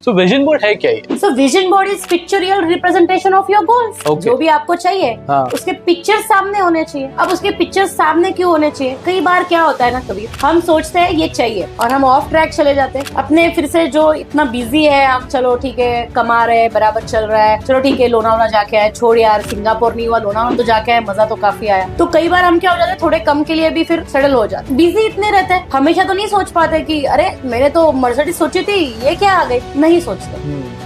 सो vision board है क्या ये? So vision board is pictorial representation of your goals. जो भी आपको चाहिए उसके पिक्चर सामने होने चाहिए। अब उसके पिक्चर सामने क्यों होने चाहिए? कई बार क्या होता है ना, कभी हम सोचते हैं ये चाहिए और हम ऑफ ट्रैक चले जाते हैं अपने, फिर से जो इतना बिजी है हम, चलो ठीक है कमा रहे हैं, बराबर चल रहा है, चलो ठीक है लोनावाला जाके आए, छोड़ यार सिंगापुर नहीं हुआ, लोनावाला तो जाके आए, मजा तो काफी आया। तो कई बार हम क्या हो जाते हैं, थोड़े कम के लिए भी फिर सेटल हो जाते, बिजी इतने रहते हैं, हमेशा तो नहीं सोच पाते कि अरे मैंने तो मर्सिडीज सोची थी ये क्या आ गई, नहीं सोचते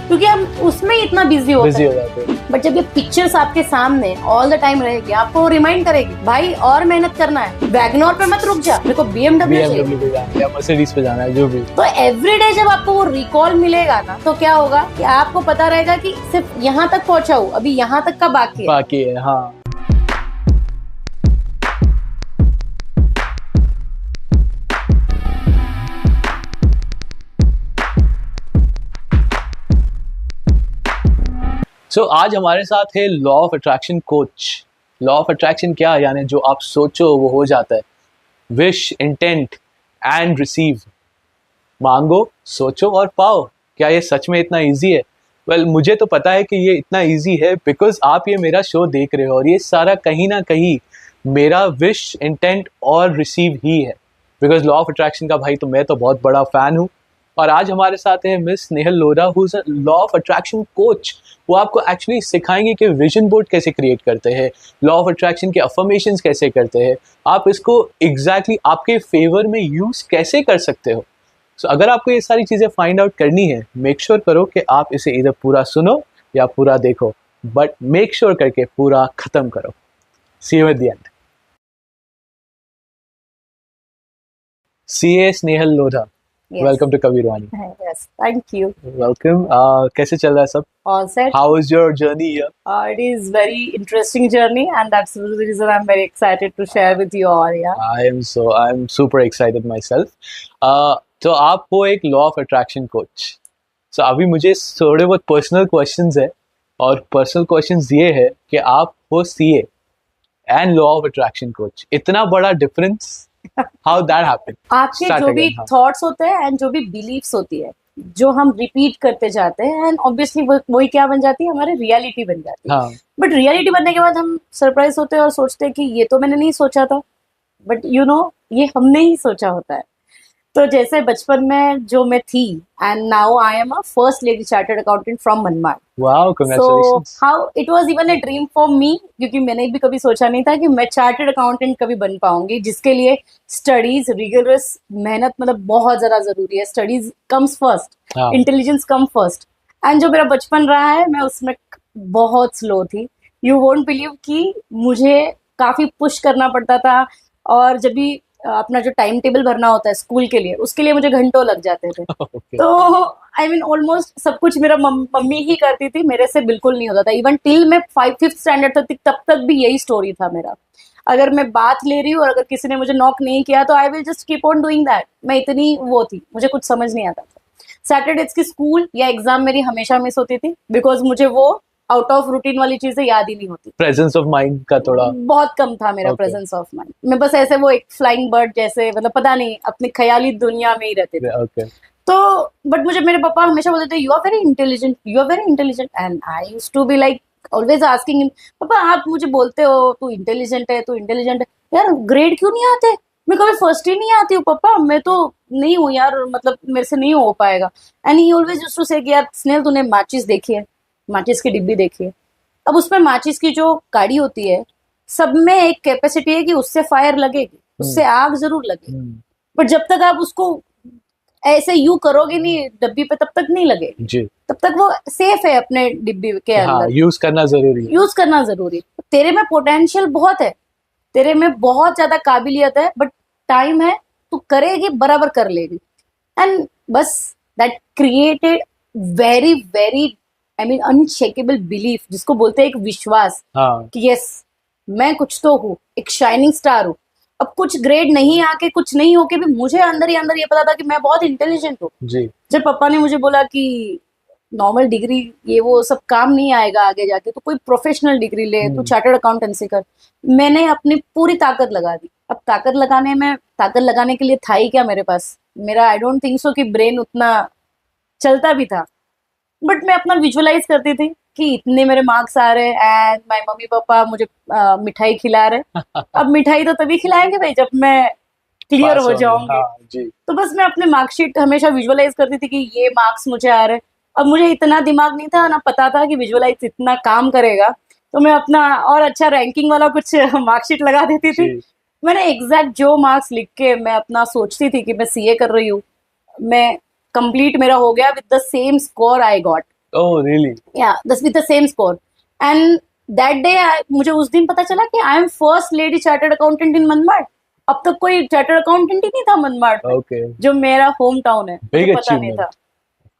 क्योंकि हम उसमें इतना बिजी होते हैं। बट जब ये पिक्चर्स आपके सामने ऑल द टाइम रहेगी, आपको रिमाइंड करेगी भाई और मेहनत करना है, वैगनर पे मत रुक जा, मेरे को BMW चाहिए या मर्सिडीज पे जाना है, जो भी। तो एवरीडे जब आपको वो रिकॉल मिलेगा ना, तो क्या होगा कि आपको पता रहेगा कि सिर्फ यहाँ तक पहुंचा हूँ, अभी यहाँ तक का बाकी है। हाँ। सो आज हमारे साथ है law of attraction coach. Law of attraction क्या है? यानी जो आप सोचो वो हो जाता है। Wish, intent and receive. मांगो, सोचो और पाओ। क्या ये सच में इतना इजी है? वेल, मुझे तो पता है कि ये इतना इजी है बिकॉज आप ये मेरा शो देख रहे हो और ये सारा कहीं ना कहीं मेरा विश, इंटेंट और रिसीव ही है। बिकॉज लॉ ऑफ अट्रैक्शन का भाई तो मैं तो बहुत बड़ा फैन हूँ। और आज हमारे साथ है miss Snehal Lodha, who is a law of attraction coach. वो आपको एक्चुअली सिखाएंगे कि विजन बोर्ड कैसे क्रिएट करते हैं, लॉ ऑफ अट्रैक्शन के अफर्मेशंस कैसे करते हैं, आप इसको एग्जैक्टली आपके फेवर में यूज कैसे कर सकते हो। सो अगर आपको ये सारी चीज़ें फाइंड आउट करनी है, मेक श्योर करो कि आप इसे इधर पूरा सुनो या पूरा देखो, बट मेक श्योर करके पूरा खत्म करो। See you at the end. CA Snehal Lodha, welcome to Kabirvani. Yes, thank you. Welcome. कैसे चल रहा है सब? All set. How is your journey here? It is very interesting journey, and that's the reason I'm very excited to share with you all. Yeah. I'm super excited myself. तो आप हो एक law of attraction coach. सो अभी मुझे थोड़े बहुत personal questions है, और पर्सनल क्वेश्चंस ये है कि आप हो CA and law of attraction coach. इतना बड़ा डिफरेंस, हाउ दैट हैपेंड? आपके जो भी थॉट्स होते हैं एंड जो भी बिलीव्स होती है, जो हम रिपीट करते जाते हैं, एंड ऑब्वियसली वही क्या बन जाती है, हमारी रियलिटी बन जाती है। बट रियलिटी बनने के बाद हम सरप्राइज होते हैं और सोचते हैं कि ये तो मैंने नहीं सोचा था, बट ये हमने ही सोचा होता है। तो जैसे बचपन में जो मैं थी, and now I am a first lady chartered accountant from Manmad. Wow, congratulations. So how it was even a dream for me, क्योंकि मैंने भी कभी सोचा नहीं था कि मैं चार्टर्ड अकाउंटेंट कभी बन पाऊंगी, जिसके लिए स्टडीज, रिगरस मेहनत मतलब बहुत ज्यादा जरूरी है। Studies comes first, intelligence come first. And जो मेरा बचपन रहा है, मैं उसमें बहुत स्लो थी। यू वोंट बिलीव कि मुझे काफी पुश करना पड़ता था, और जब भी अपना जो टाइम टेबल भरना होता है स्कूल के लिए, उसके लिए मुझे घंटों लग जाते थे। तो आई मीन ऑलमोस्ट सब कुछ मेरा मम्मी ही करती थी, मेरे से बिल्कुल नहीं होता था। इवन टिल मैं 5th स्टैंडर्ड तब तक भी यही स्टोरी था मेरा। अगर मैं बात ले रही हूँ और अगर किसी ने मुझे नॉक नहीं किया तो I will just keep on doing that. मैं इतनी वो थी, मुझे कुछ समझ नहीं आता था। सैटरडेज की स्कूल या एग्जाम मेरी हमेशा मिस होती थी, बिकॉज मुझे वो आउट ऑफ रूटीन वाली चीजें याद ही नहीं होती। प्रेजेंस ऑफ माइंड का थोड़ा बहुत कम था मेरा प्रेजेंस ऑफ माइंड। मैं बस ऐसे वो एक फ्लाइंग बर्ड जैसे, मतलब पता नहीं, अपनी ख्याली दुनिया में ही रहते थे। तो बट मुझे मेरे पापा हमेशा बोलते थे you are very intelligent, you are very intelligent, and I used to be like always asking him, पापा आप मुझे बोलते हो तू इंटेलिजेंट है, तू इंटेलिजेंट है, यार ग्रेड क्यों नहीं आते? मैं कभी फर्स्ट ही नहीं आती हूँ पापा, मैं तो नहीं हूँ यार, मतलब मेरे से नहीं हो पाएगा। And he always used to say कि यार स्नेहल तूने माचिस देखी है, माचिस की डिब्बी देखी है? अब उसमें माचिस की जो काड़ी होती है, सब में एक कैपेसिटी है कि उससे फायर लगेगी, उससे आग जरूर लगेगी, बट जब तक आप उसको ऐसे यू करोगे नहीं डिब्बी पे, तब तक नहीं लगेगी जी। तब तक वो सेफ है अपने डिब्बी के अंदर। यूज करना जरूरी है, यूज करना जरूरी है। तेरे में पोटेंशियल बहुत है, तेरे में बहुत ज्यादा काबिलियत है, बट टाइम है, तू करेगी बराबर कर लेगी। एंड बस that created very very I mean unshakeable belief, जिसको बोलते हैं एक विश्वास कि यस मैं कुछ तो हूँ, एक शाइनिंग स्टार हूँ। अब कुछ ग्रेड नहीं आके, कुछ नहीं होके भी मुझे अंदर ही अंदर ये पता था कि मैं बहुत इंटेलिजेंट हूँ। जब पापा ने मुझे बोला कि नॉर्मल डिग्री ये वो सब काम नहीं आएगा आगे जाके, तो कोई प्रोफेशनल डिग्री ले, तू चार्टर्ड अकाउंटेंसी कर, मैंने अपनी पूरी ताकत लगा दी। अब ताकत लगाने के लिए था ही क्या मेरे पास? मेरा आई डोंट थिंक सो कि ब्रेन उतना चलता भी था। बट मैं अपना विजुअलाइज करती थी कि इतने मेरे मार्क्स आ रहे हैं एंड माय मम्मी पापा मुझे मिठाई खिला रहे। अब मिठाई तो तभी खिलाएंगे भाई जब मैं क्लियर पास हो होंगे, जाऊंगी। हाँ जी। तो बस मैं अपने मार्कशीट हमेशा विजुअलाइज करती थी कि ये मार्क्स मुझे आ रहे हैं। अब मुझे इतना दिमाग नहीं था ना, पता था कि विजुअलाइज इतना काम करेगा, तो मैं अपना और अच्छा रैंकिंग वाला कुछ मार्कशीट लगा देती थी। जी। मैंने एग्जैक्ट जो मार्क्स लिख के मैं अपना सोचती थी कि मैं सीए कर रही हूँ, मैं कंप्लीट मेरा हो गया with the same score I got. Oh really? या दस with the same score. And that day मुझे उस दिन पता चला कि I am first lady chartered accountant इन मनमाड। अब तक कोई चार्टर्ड अकाउंटेंट ही नहीं था मनमाड में, ओके, जो मेरा होम टाउन है, मुझे बिग पता नहीं अचीवमेंट, था।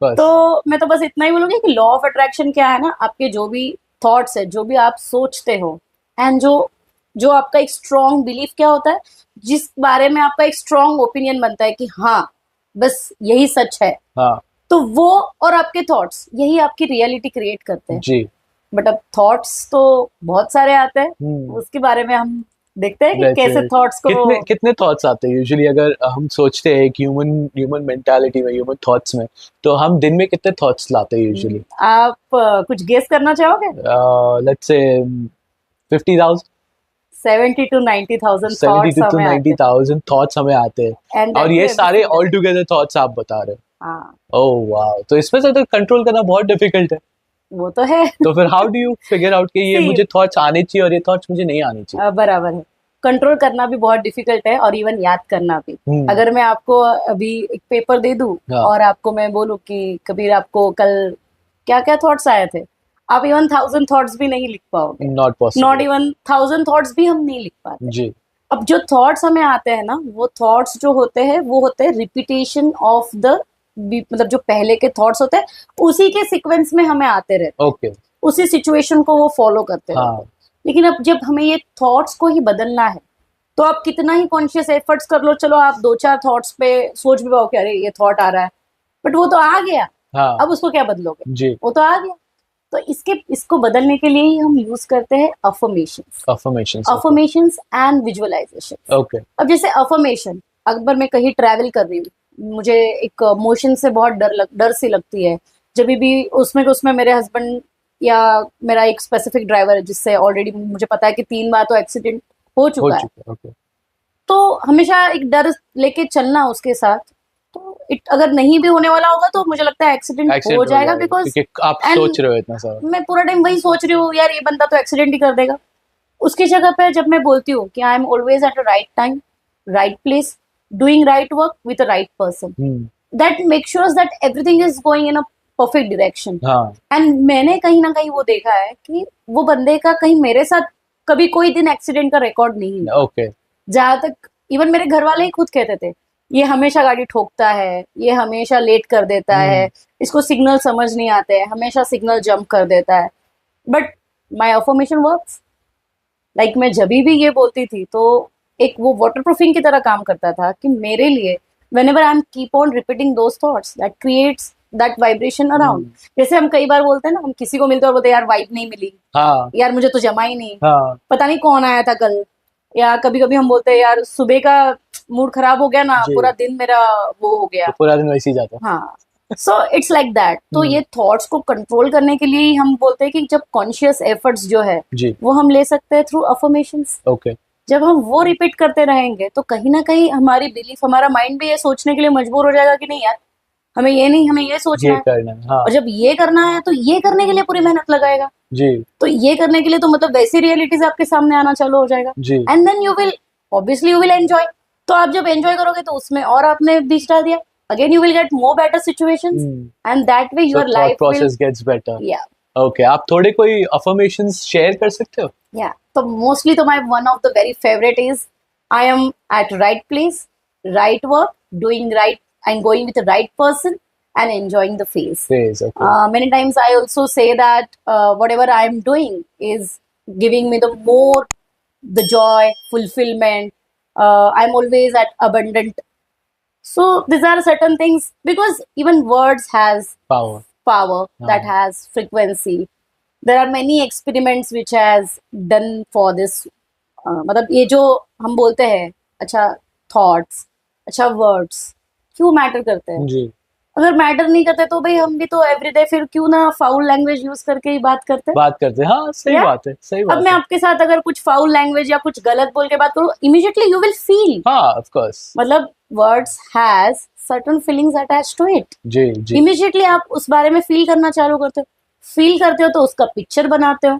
बस। तो मैं तो बस इतना ही बोलूंगी कि लॉ ऑफ अट्रैक्शन क्या है ना, आपके जो भी थॉट्स है, जो भी आप सोचते हो, एंड जो जो आपका एक स्ट्रॉन्ग बिलीफ क्या होता है, जिस बारे में आपका एक स्ट्रॉन्ग ओपिनियन बनता है कि हाँ बस यही सच है, हाँ तो वो और आपके थॉट्स यही आपकी रियलिटी क्रिएट करते हैं। जी। बट अब थॉट्स तो बहुत सारे आते हैं, हम्म। उसके बारे में हम देखते हैं कि वैसे कैसे थॉट्स को। कितने कितने थॉट्स आते हैं यूजुअली, अगर हम सोचते हैं कि ह्यूमन ह्यूमन मेंटालिटी में, ह्यूमन थॉट्स में, तो हम दिन में कितने थॉट्स लाते हैं यूजुअली? आप कुछ गेस करना चाहोगे? Let's say 50,000, 70 to 90,000 70 thoughts to हमें आते 90,000 थॉट्स हमें आते हैं, हैं, एंड और दैट टू ये एवरी सारे सिंगल। ऑल टुगेदर थॉट्स आप बता रहे हाँ, हो। ओह वाह, तो इसमें से तो कंट्रोल करना बहुत डिफिकल्ट है। वो तो है। तो फिर how do you figure out कि ये सी मुझे थॉट्स आने चाहिए और ये थॉट्स मुझे नहीं आने चाहिए? बराबर है। कंट्रोल करना भी बहुत डिफिकल्ट है और इवन याद करना भी। हम्म। अगर मैं आपको अभी एक पेपर दे दूं हाँ, और आपको मैं बोलूं कि कबीर आपको कल क्या क्या थॉट्स आए थे, आप इवन 1000 थॉट्स भी नहीं लिख पाओगे। Not not possible. Even 1000 thoughts भी हम नहीं लिख पाते। जी। अब जो थॉट्स हमें आते हैं ना, वो थॉट्स जो होते हैं वो होते हैं रिपीटेशन ऑफ द, मतलब जो पहले के थॉट्स होते हैं उसी के सीक्वेंस में हमें आते रहते हैं, ओके। उसी सिचुएशन को वो फॉलो करते रहते हाँ। हैं। लेकिन अब जब हमें ये थॉट्स को ही बदलना है, तो आप कितना ही कॉन्शियस एफर्ट्स कर लो, चलो आप दो चार थॉट्स पे सोच भी पाओ कि अरे ये थॉट आ रहा है, बट वो तो आ गया, हाँ अब उसको क्या बदलोगे, जी। वो तो आ गया। तो इसको बदलने के लिए ही हम यूज करते हैं affirmations. Affirmations. Affirmations and visualization. Okay. अब जैसे अफर्मेशन, अगर मैं कहीं ट्रैवल कर रही हूँ, मुझे एक मोशन से बहुत डर सी लगती है, जब भी उसमें उसमें मेरे हस्बैंड या मेरा एक स्पेसिफिक ड्राइवर है जिससे ऑलरेडी मुझे पता है कि 3 बार तो एक्सीडेंट हो हो चुका है, चुका है, ओके। तो हमेशा एक डर लेके चलना उसके साथ। तो अगर नहीं भी होने वाला होगा तो मुझे लगता है एक्सीडेंट हो एक्सीडेंट हो जाएगा, जाएगा बिकॉज क्योंकि आप एंड सोच रहे हो इतना सारा। मैं पूरा टाइम वही सोच रही हूँ यार ये बंदा तो एक्सीडेंट ही कर देगा। उसकी जगह पे जब मैं बोलती हूँ कि I am always at a right time, right place, doing right work with a right person, hmm. That make sure that everything is going in a perfect direction. हाँ। एंड मैंने कहीं ना कहीं वो देखा है कि वो बंदे का कहीं मेरे साथ कभी कोई दिन एक्सीडेंट का रिकॉर्ड नहीं है। ओके। जहां तक इवन मेरे घर वाले ही खुद कहते थे, ये हमेशा गाड़ी ठोकता है, ये हमेशा लेट कर देता है, इसको सिग्नल समझ नहीं आते हैं, हमेशा सिग्नल जंप कर देता है। But my affirmation works, like मैं जब भी ये बोलती थी तो एक वो वाटर प्रूफिंग की तरह काम करता था कि मेरे लिए whenever I am keep on repeating those thoughts that creates that vibration around. जैसे हम कई बार बोलते हैं ना, हम किसी को मिलते हैं और बोलते हैं यार वाइब नहीं मिली, हाँ यार मुझे तो जमा ही नहीं, हाँ पता नहीं कौन आया था कल, या कभी कभी हम बोलते हैं यार सुबह का मूड खराब हो गया ना, जी। पूरा दिन मेरा वो हो तो गया। पूरा दिन वैसे ही जाता है। हाँ, सो इट्स लाइक दैट। तो ये थॉट्स को कंट्रोल करने के लिए ही हम बोलते हैं कि जब कॉन्शियस एफर्ट्स जो है जी। वो हम ले सकते हैं थ्रू अफर्मेशंस। ओके। जब हम वो रिपीट करते रहेंगे तो कहीं ना कहीं हमारी बिलीफ, हमारा माइंड भी ये सोचने के लिए मजबूर हो जाएगा कि नहीं यार हमें ये नहीं, हमें ये सोचना ये है। करना है, हाँ। और जब ये करना है तो ये करने के लिए पूरी मेहनत लगाएगा। जी। तो ये करने के लिए तो मतलब वैसी रियलिटीज आपके सामने आना चालू हो जाएगा, जी। And then you will obviously you will enjoy. तो आप जब एंजॉय करोगे तो उसमें और आपने बीच डाल दिया, again you will get more better situations, and that way so your thought life will. Process gets better. या ओके, आप थोड़े कोई अफर्मेशंस शेयर कर सकते हो? या तो मोस्टली तो my one of the very favourite is I am at right place, right work, doing right and going with the right person and enjoying the phase. Phase, okay. Many times I also say that whatever I am doing is giving me the more the joy, fulfillment. I'm always at abundant. So these are certain things, because even words has Power. power, that has frequency. There are many experiments which has done for this. मतलब ये जो हम बोलते हैं अच्छा thoughts, अच्छा words क्यों matter करते हैं? जी। अगर मैटर नहीं करते तो भाई हम भी तो एवरीडे फिर क्यों ना फाउल लैंग्वेज यूज करके ही बात करते। हाँ सही Yeah? बात है, सही अब बात मैं है। आपके साथ अगर कुछ फाउल लैंग्वेज या कुछ गलत बोल के बात करूँ, इमीडिएटली यू विल फील, हाँ ऑफ कोर्स। मतलब words has certain feelings attached to it. जी जी। इमीडिएटली आप उस बारे में फील करना चालू करते हो, फील करते हो तो उसका पिक्चर बनाते हो।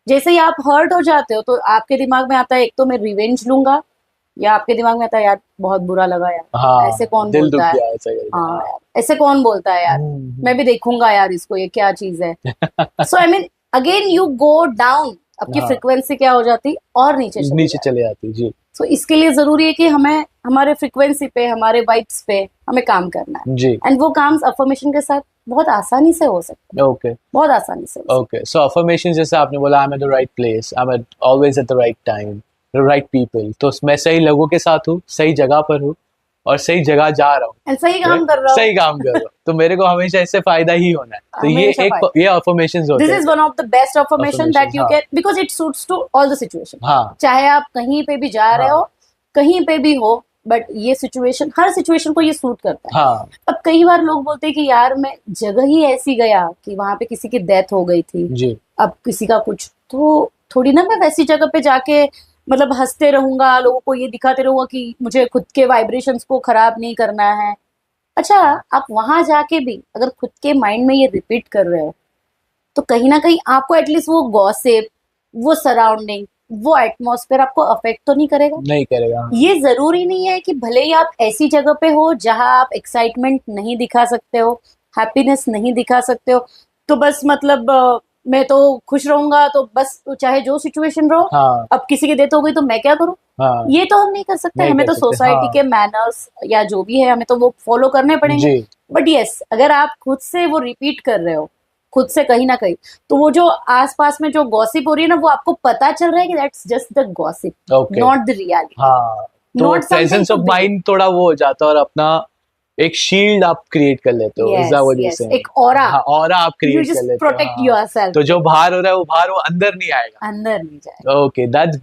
जैसे ही आप हर्ट हो जाते हो तो आपके दिमाग में आता है एक तो मैं रिवेंज लूंगा, या आपके दिमाग में आता है यार बहुत बुरा लगा यार, हाँ ऐसे कौन दिल दुख बोलता है, गया ऐसा करके, हाँ हाँ। यार ऐसे कौन बोलता है यार, मैं भी देखूंगा यार इसको ये क्या चीज है। So I mean again you go down, आपकी हाँ फ्रिक्वेंसी क्या हो जाती और नीचे चली नीचे जाती। चले जाती जी। सो इसके लिए जरूरी है कि हमें हमारे फ्रिक्वेंसी पे, हमारे वाइब्स पे हमें काम करना है। जी एंड वो काम अफर्मेशन के साथ बहुत आसानी से हो सकता है, ओके बहुत आसानी से हो सकता ओके। सो अफर्मेशन जैसे आपने बोला, आई am at the right place, I am eight always at the right time, the right people, तो मैं सही लोगों के साथ हूँ, सही जगह पर हूँ और सही जगह जा रहा हूँ, है। एंड सही काम कर रहा सही हूँ, काम कर रहा हूँ, तो मेरे को हमेशा इससे फायदा ही होना है। तो ये हमेशा एक फायदा। ये अफर्मेशंस होते दिस हैं। Is one of the best affirmation that Affirmations, you हाँ can, because it suits to all the situation. हाँ चाहे आप कहीं पे भी जा रहे हाँ हो, कहीं पे भी हो, बट ये सिचुएशन, हर सिचुएशन को ये सूट करता है। हाँ अब कई बार लोग बोलते हैं कि यार मैं जगह ही ऐसी गया कि वहां पे किसी की डेथ हो गई थी, जी अब किसी का कुछ, तो थोड़ी ना मैं वैसी जगह पे जाके मतलब हंसते रहूंगा, लोगों को ये दिखाते रहूंगा कि मुझे खुद के वाइब्रेशंस को खराब नहीं करना है। अच्छा, आप वहां जाके भी अगर खुद के माइंड में ये रिपीट कर रहे हो तो कहीं ना कहीं आपको एटलीस्ट वो गॉसिप, वो सराउंडिंग, वो एटमॉस्फेयर आपको अफेक्ट तो नहीं करेगा। नहीं करेगा। ये जरूरी नहीं है कि भले ही आप ऐसी जगह पे हो जहां आप एक्साइटमेंट नहीं दिखा सकते हो, हैप्पीनेस नहीं दिखा सकते हो, तो बस मतलब मैं तो खुश रहूंगा तो बस, तो चाहे जो सिचुएशन रहो, हाँ अब किसी की डेथ हो गई तो मैं क्या करूं। हाँ ये तो हम नहीं कर सकते, नहीं हमें कर तो सकते, सोसाइटी हाँ के मैनर्स या जो भी है हमें तो वो फॉलो करने पड़ेंगे। जी बट यस, अगर आप खुद से वो रिपीट कर रहे हो, खुद से कहीं ना कहीं, तो वो जो आसपास में जो गॉसिप हो रही है ना, वो आपको पता चल रहा है कि that's just the gossip, okay. Not the reality, हाँ तो not something presence two of believe. Mind थोड़ा वो हो जाता है और अपना एक शील्ड आप क्रिएट कर लेते हो, is that yes what you yes, saying? एक ऑरा, हाँ ऑरा आप यू क्रिएट कर जस्ट लेते हो, प्रोटेक्ट हाँ। योरसेल्फ, तो जो बाहर हो रहा है वो बाहर, वो अंदर नहीं आएगा। अंदर नहीं जाए। Okay that's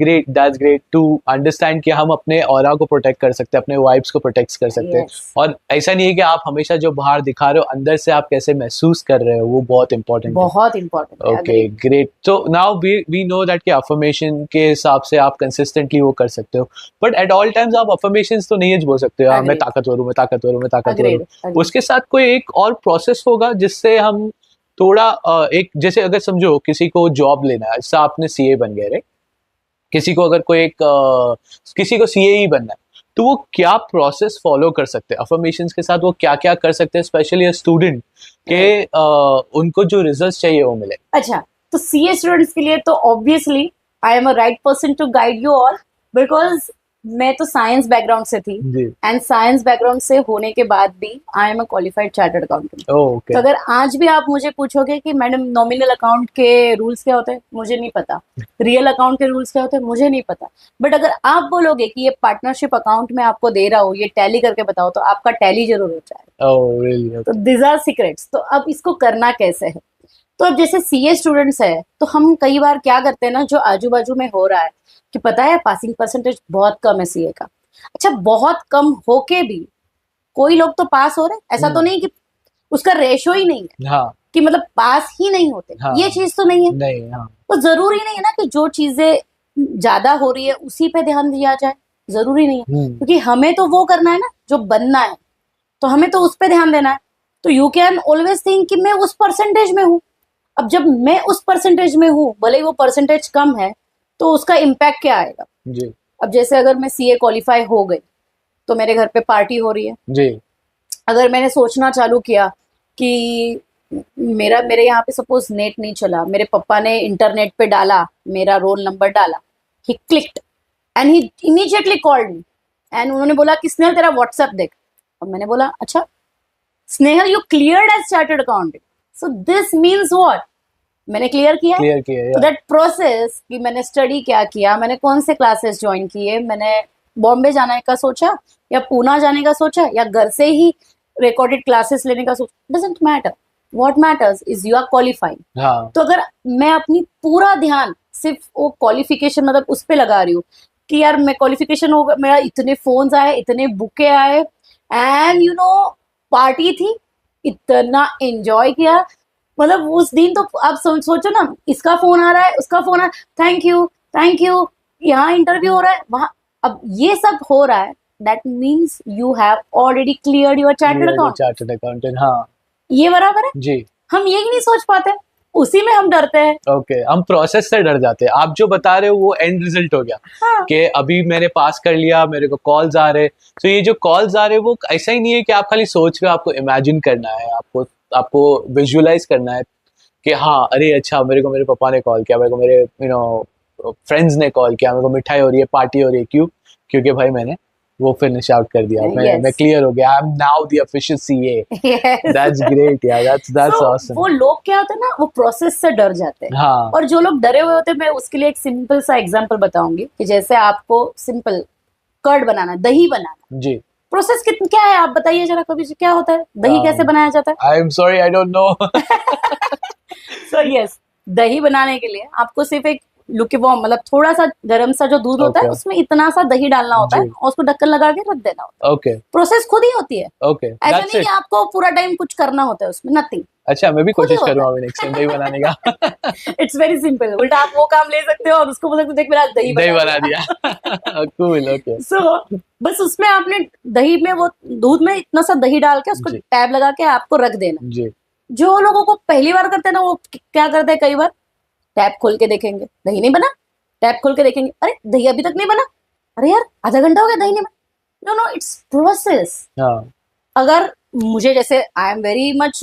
great to understand कि हम अपने ऑरा को प्रोटेक्ट कर सकते हैं, अपने वाइब्स को प्रोटेक्ट कर सकते हैं। यस, और ऐसा नहीं है कि आप हमेशा जो बाहर दिखा रहे हो, अंदर से आप कैसे महसूस कर रहे हो वो बहुत इंपॉर्टेंट है। बहुत इंपॉर्टेंट है। Okay agreed. ग्रेट। तो नाउ वी नो दैट कि अफर्मेशन के हिसाब से आप कंसिस्टेंटली वो कर सकते हो, बट एट ऑल टाइम्स आप अफर्मेशंस तो नहीं बोल सकते हो, हाँ, मैं Agreed. ताकतवर हूँ, मैं ताकतवर हूँ, मैं ताकतवर हूँ। Agreed, agreed. उसके साथ कोई एक और प्रोसेस होगा जिससे हम थोड़ा एक, जैसे अगर समझो किसी को जॉब लेना है, जैसे आपने सीए बन गए राइट, किसी को अगर कोई एक किसी को सीए ही बनना है, तो वो क्या प्रोसेस फॉलो कर सकते हैं अफर्मेशंस के साथ, वो क्या क्या कर सकते हैं, स्पेशली स्टूडेंट के उनको जो रिजल्ट्स चाहिए वो मिले। अच्छा, तो सीए स्टूडेंट्स के लिए तो obviously I am a right person to guide you all, because मैं तो साइंस बैकग्राउंड से थी, जी एंड साइंस बैकग्राउंड से होने के बाद भी आई am a qualified chartered accountant. Okay तो अगर आज भी आप मुझे पूछोगे कि मैडम नॉमिनल अकाउंट के रूल्स क्या होते हैं, मुझे नहीं पता, रियल अकाउंट के रूल्स क्या होते हैं, मुझे नहीं पता, बट अगर आप बोलोगे कि ये पार्टनरशिप अकाउंट में आपको दे रहा हूँ, ये टैली करके बताओ, तो आपका टैली जरूर हो जाएगा। ओह रियली तो दिस आर सीक्रेट्स। तो अब इसको करना कैसे है, तो अब जैसे सीए स्टूडेंट्स है तो हम कई बार क्या करते हैं ना, जो आजू बाजू में हो रहा है कि पता है पासिंग परसेंटेज बहुत कम है सीए का। अच्छा, बहुत कम होके भी कोई लोग तो पास हो रहे हैं, ऐसा तो नहीं कि उसका रेशो ही नहीं है हाँ कि मतलब पास ही नहीं होते, हाँ ये चीज तो नहीं है। नहीं हाँ तो जरूरी नहीं है ना कि जो चीजें ज्यादा हो रही है उसी पे ध्यान दिया जाए, जरूरी नहीं है, क्योंकि हमें तो वो करना है ना जो बनना है, तो हमें तो उस पे ध्यान देना है। तो यू कैन ऑलवेज थिंक कि मैं उस परसेंटेज में हूँ। अब जब मैं उस परसेंटेज में हूँ, भले ही वो परसेंटेज कम है, तो उसका इम्पैक्ट क्या आएगा। जी अब जैसे अगर मैं सीए क्वालिफाई हो गई तो मेरे घर पे पार्टी हो रही है। जी अगर मैंने सोचना चालू किया कि मेरे यहाँ पे सपोज नेट नहीं चला, मेरे पापा ने इंटरनेट पे डाला, मेरा रोल नंबर डाला, he clicked and he immediately called me and उन्होंने बोला कि स्नेहल तेरा व्हाट्सएप देख, और मैंने बोला अच्छा Snehal you cleared as chartered accountant, so this means what, मैंने क्लियर किया। क्लियर किया तो दैट प्रोसेस कि मैंने स्टडी क्या किया, मैंने कौन से क्लासेस ज्वाइन किए, मैंने बॉम्बे जाने का सोचा या पूना जाने का सोचा या घर से ही रिकॉर्डेड क्लासेस लेने का सोचा, doesn't matter, what matters is you are qualifying. हाँ तो अगर मैं अपनी पूरा ध्यान सिर्फ वो क्वालिफिकेशन मतलब उस पे लगा रही हूँ कि यार मैं क्वालिफिकेशन हो, मेरा इतने फोन्स आए, इतने बुके आए, एंड यू नो पार्टी थी, इतना एंजॉय किया, मतलब उस दिन तो आप सोचो ना, इसका फोन आ रहा है, उसका फोन आ रहा है, थैंक यू, यहाँ इंटरव्यू हो रहा है, वहां, अब ये सब हो रहा है, that means you have already cleared your chartered account. Chartered accountant, हाँ ये बराबर है। जी। हम ये ही नहीं सोच पाते, उसी में हम डरते हैं। ओके, हम प्रोसेस से डर जाते हैं। आप जो बता रहे हो वो एंड रिजल्ट हो गया हाँ। कि अभी मैंने पास कर लिया, मेरे को कॉल्स आ रहे। तो ये जो कॉल्स आ रहे वो ऐसा ही नहीं है कि आप खाली सोच रहे हो, आपको इमेजिन करना है, आपको विजुअलाइज करना है कि हाँ अरे अच्छा मेरे को मेरे पापा ने कॉल किया, मेरे को मेरे फ्रेंड्स ने कॉल किया, मेरे को मिठाई हो रही है, पार्टी हो रही है। क्यों? क्योंकि भाई मैंने वो फिनिश आउट कर दिया, मैं क्लियर हो गया, I am now the official CA. That's great यार, दैट्स ऑसम। वो लोग क्या होते हैं ना, वो प्रोसेस से डर जाते हैं। हाँ। और जो लोग डरे हुए होते हैं, मैं उसके लिए एक सिंपल सा एग्जांपल बताऊंगी कि जैसे आपको सिंपल कर्ड बनाना, दही बनाना जी, प्रोसेस क्या है, आप बताइए जरा कभी, क्या होता है दही, कैसे बनाया जाता है? I am sorry, I don't know. So yes, दही बनाने के लिए आपको सिर्फ एक लुकेवार्म, मतलब थोड़ा सा गर्म सा जो दूध होता है, उसमें इतना सा दही डालना होता है और उसको ढक्कन लगा के रख देना होता है। ओके, प्रोसेस खुद ही होती है। ओके, ऐसा नहीं कि आपको पूरा टाइम कुछ करना होता है उसमें, नथिंग। अच्छा, मैं भी कोशिश करूंगा अभी नेक्स्ट टाइम दही बनाने का। इट्स वेरी सिंपल, उल्टा आप वो काम ले सकते हो और उसको बोल सकते हो देख मेरा दही बना दिया। Cool, okay. सो बस उसमें आपने दही में, वो दूध में इतना सा दही डाल के उसको टैब लगा के आपको रख देना जी। जो लोगों को पहली बार करते हैं ना, वो क्या करते हैं, कई बार टैब खोल के देखेंगे दही नहीं बना, टैब खोल के देखेंगे अरे दही अभी तक नहीं बना, अरे यार आधा घंटा हो गया दही नहीं बना। No, it's process. अगर मुझे जैसे आई एम वेरी मच,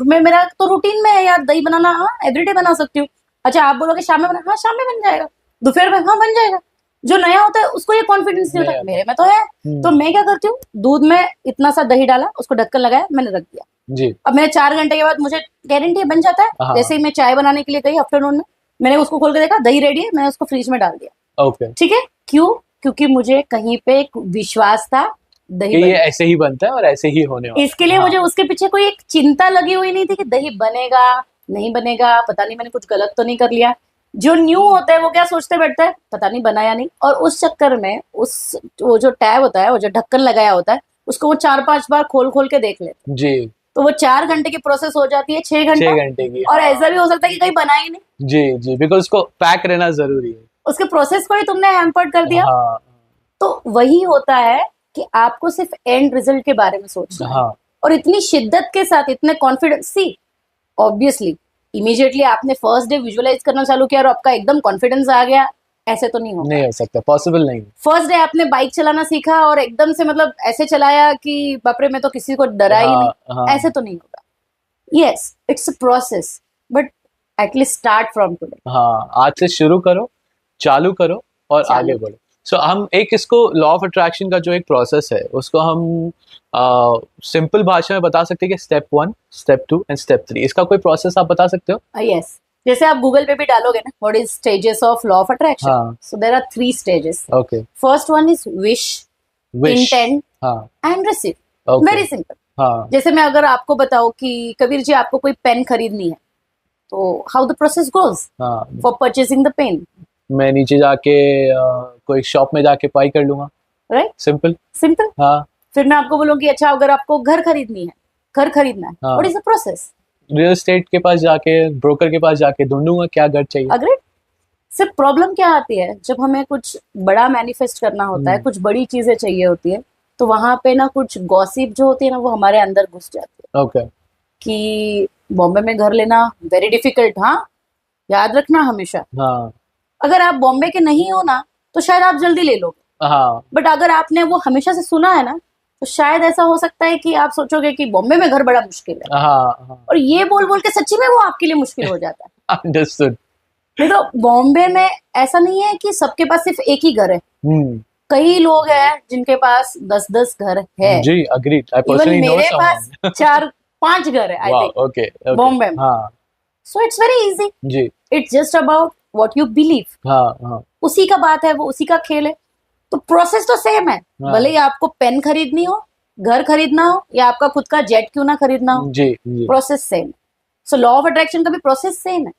मेरा तो रूटीन में है यार दही बनाना, हाँ एवरीडे बना सकती हूँ। अच्छा आप बोलोगे शाम में बना, हाँ शाम में बन जाएगा, दोपहर में हाँ बन जाएगा। जो नया होता है उसको ये कॉन्फिडेंस नहीं होता, मेरे में तो है। तो मैं क्या करती हूँ, दूध में इतना सा दही डाला, उसको ढक्कन लगाया, मैंने रख दिया जी। अब मेरे 4 घंटे के बाद मुझे गारंटी बन जाता है। जैसे ही मैं चाय बनाने के लिए गई आफ्टरनून में, मैंने उसको खोल के देखा दही रेडी है, मैंने उसको फ्रिज में डाल दिया। ओके, ठीक है। क्यों? क्योंकि मुझे कहीं पे एक विश्वास था दही ये ऐसे ही बनता है और ऐसे ही होने वाला है। इसके लिए मुझे उसके पीछे कोई एक चिंता लगी हुई नहीं थी कि दही बनेगा नहीं बनेगा, पता नहीं मैंने कुछ गलत तो नहीं कर लिया। जो न्यू होता है वो क्या सोचते बैठता है, पता नहीं बनाया नहीं, और उस चक्कर में वो जो टैब होता है, वो जो ढक्कन लगाया होता है, उसको वो 4-5 बार खोल के देख लेते जी। तो वो 4 घंटे की प्रोसेस हो जाती है 6 घंटे की। और ऐसा भी हो सकता है कि कहीं बना ही नहीं जी जी, बिकॉज उसको पैक रहना जरूरी है, उसके प्रोसेस को ही तुमने हैम्पर्ड कर दिया। तो वही होता है कि आपको सिर्फ एंड रिजल्ट के बारे में सोचना है और इतनी शिद्दत के साथ, इतने कॉन्फिडेंस। सी ऑब्वियसली इमीडिएटली आपने फर्स्ट डे विजुअलाइज करना चालू किया और आपका एकदम कॉन्फिडेंस आ गया, ऐसे तो नहीं होगा, नहीं हो सकता, पॉसिबल नहीं। फर्स्ट डे आपने बाइक चलाना सीखा और एकदम से मतलब ऐसे चलाया कि बाप रे मैं तो किसी को डरा ही नहीं, ऐसे तो नहीं होगा। Yes, it's a process, but at least start from today. हाँ, आज से शुरू करो, चालू करो और आगे बढ़ो। सो हम एक इसको लॉ ऑफ अट्रैक्शन का जो एक प्रोसेस है उसको हम सिंपल भाषा में बता सकते हैं कि स्टेप 1, स्टेप 2 एंड स्टेप 3। इसका कोई प्रोसेस आप बता सकते हो? यस, जैसे आप गूगल पे भी डालोगे ना what is stages of law of attraction, so there are 3 stages. Okay, first one is wish, intent and receive. Very simple. जैसे मैं अगर आपको बताऊं कि कबीर जी आपको कोई पेन खरीदनी है, तो how the process goes for purchasing the pen? मैं नीचे जाके कोई शॉप में जाके पाई कर लूंगा, राइट? Simple simple. हाँ, फिर मैं आपको बोलूंगी अच्छा अगर आपको घर खरीदनी है, घर खरीदना है, what is the process? Real estate के पास जाके, ब्रोकर के पास जाके ढूंढूंगा क्या घर चाहिए। अग्रेड। सिर्फ प्रॉब्लम क्या आती है, जब हमें कुछ बड़ा मैनिफेस्ट करना होता है, कुछ बड़ी चीजें चाहिए होती है, तो वहां पे ना कुछ गॉसिप जो होती है ना वो हमारे अंदर घुस जाती है। ओके, कि बॉम्बे में घर लेना वेरी डिफिकल्ट। हाँ, याद रखना हमेशा। हाँ, अगर आप बॉम्बे के नहीं हो ना तो शायद आप जल्दी ले लोगे। हाँ, बट अगर आपने वो हमेशा से सुना है ना तो शायद ऐसा हो सकता है कि आप सोचोगे कि बॉम्बे में घर बड़ा मुश्किल है। हाँ, और ये बोल बोल के सच्ची में वो आपके लिए मुश्किल हो जाता है। अंडरस्टूड। नहीं तो बॉम्बे में ऐसा नहीं है कि सबके पास सिर्फ एक ही घर है। कई लोग हैं जिनके पास 10-10 घर है। जी, अग्रीड। इवन मेरे पास 4-5 घर है आई थिंक। ओके, बॉम्बे में। सो इट्स वेरी इजी जी। It's just about what you believe. हाँ, उसी का बात है, वो उसी का खेल है। तो प्रोसेस तो सेम है। भले ही आपको पेन खरीदनी हो, घर खरीदना हो, या आपका खुद का जेट क्यों ना खरीदना हो, जी, process same. So law of attraction का भी प्रोसेस सेम है।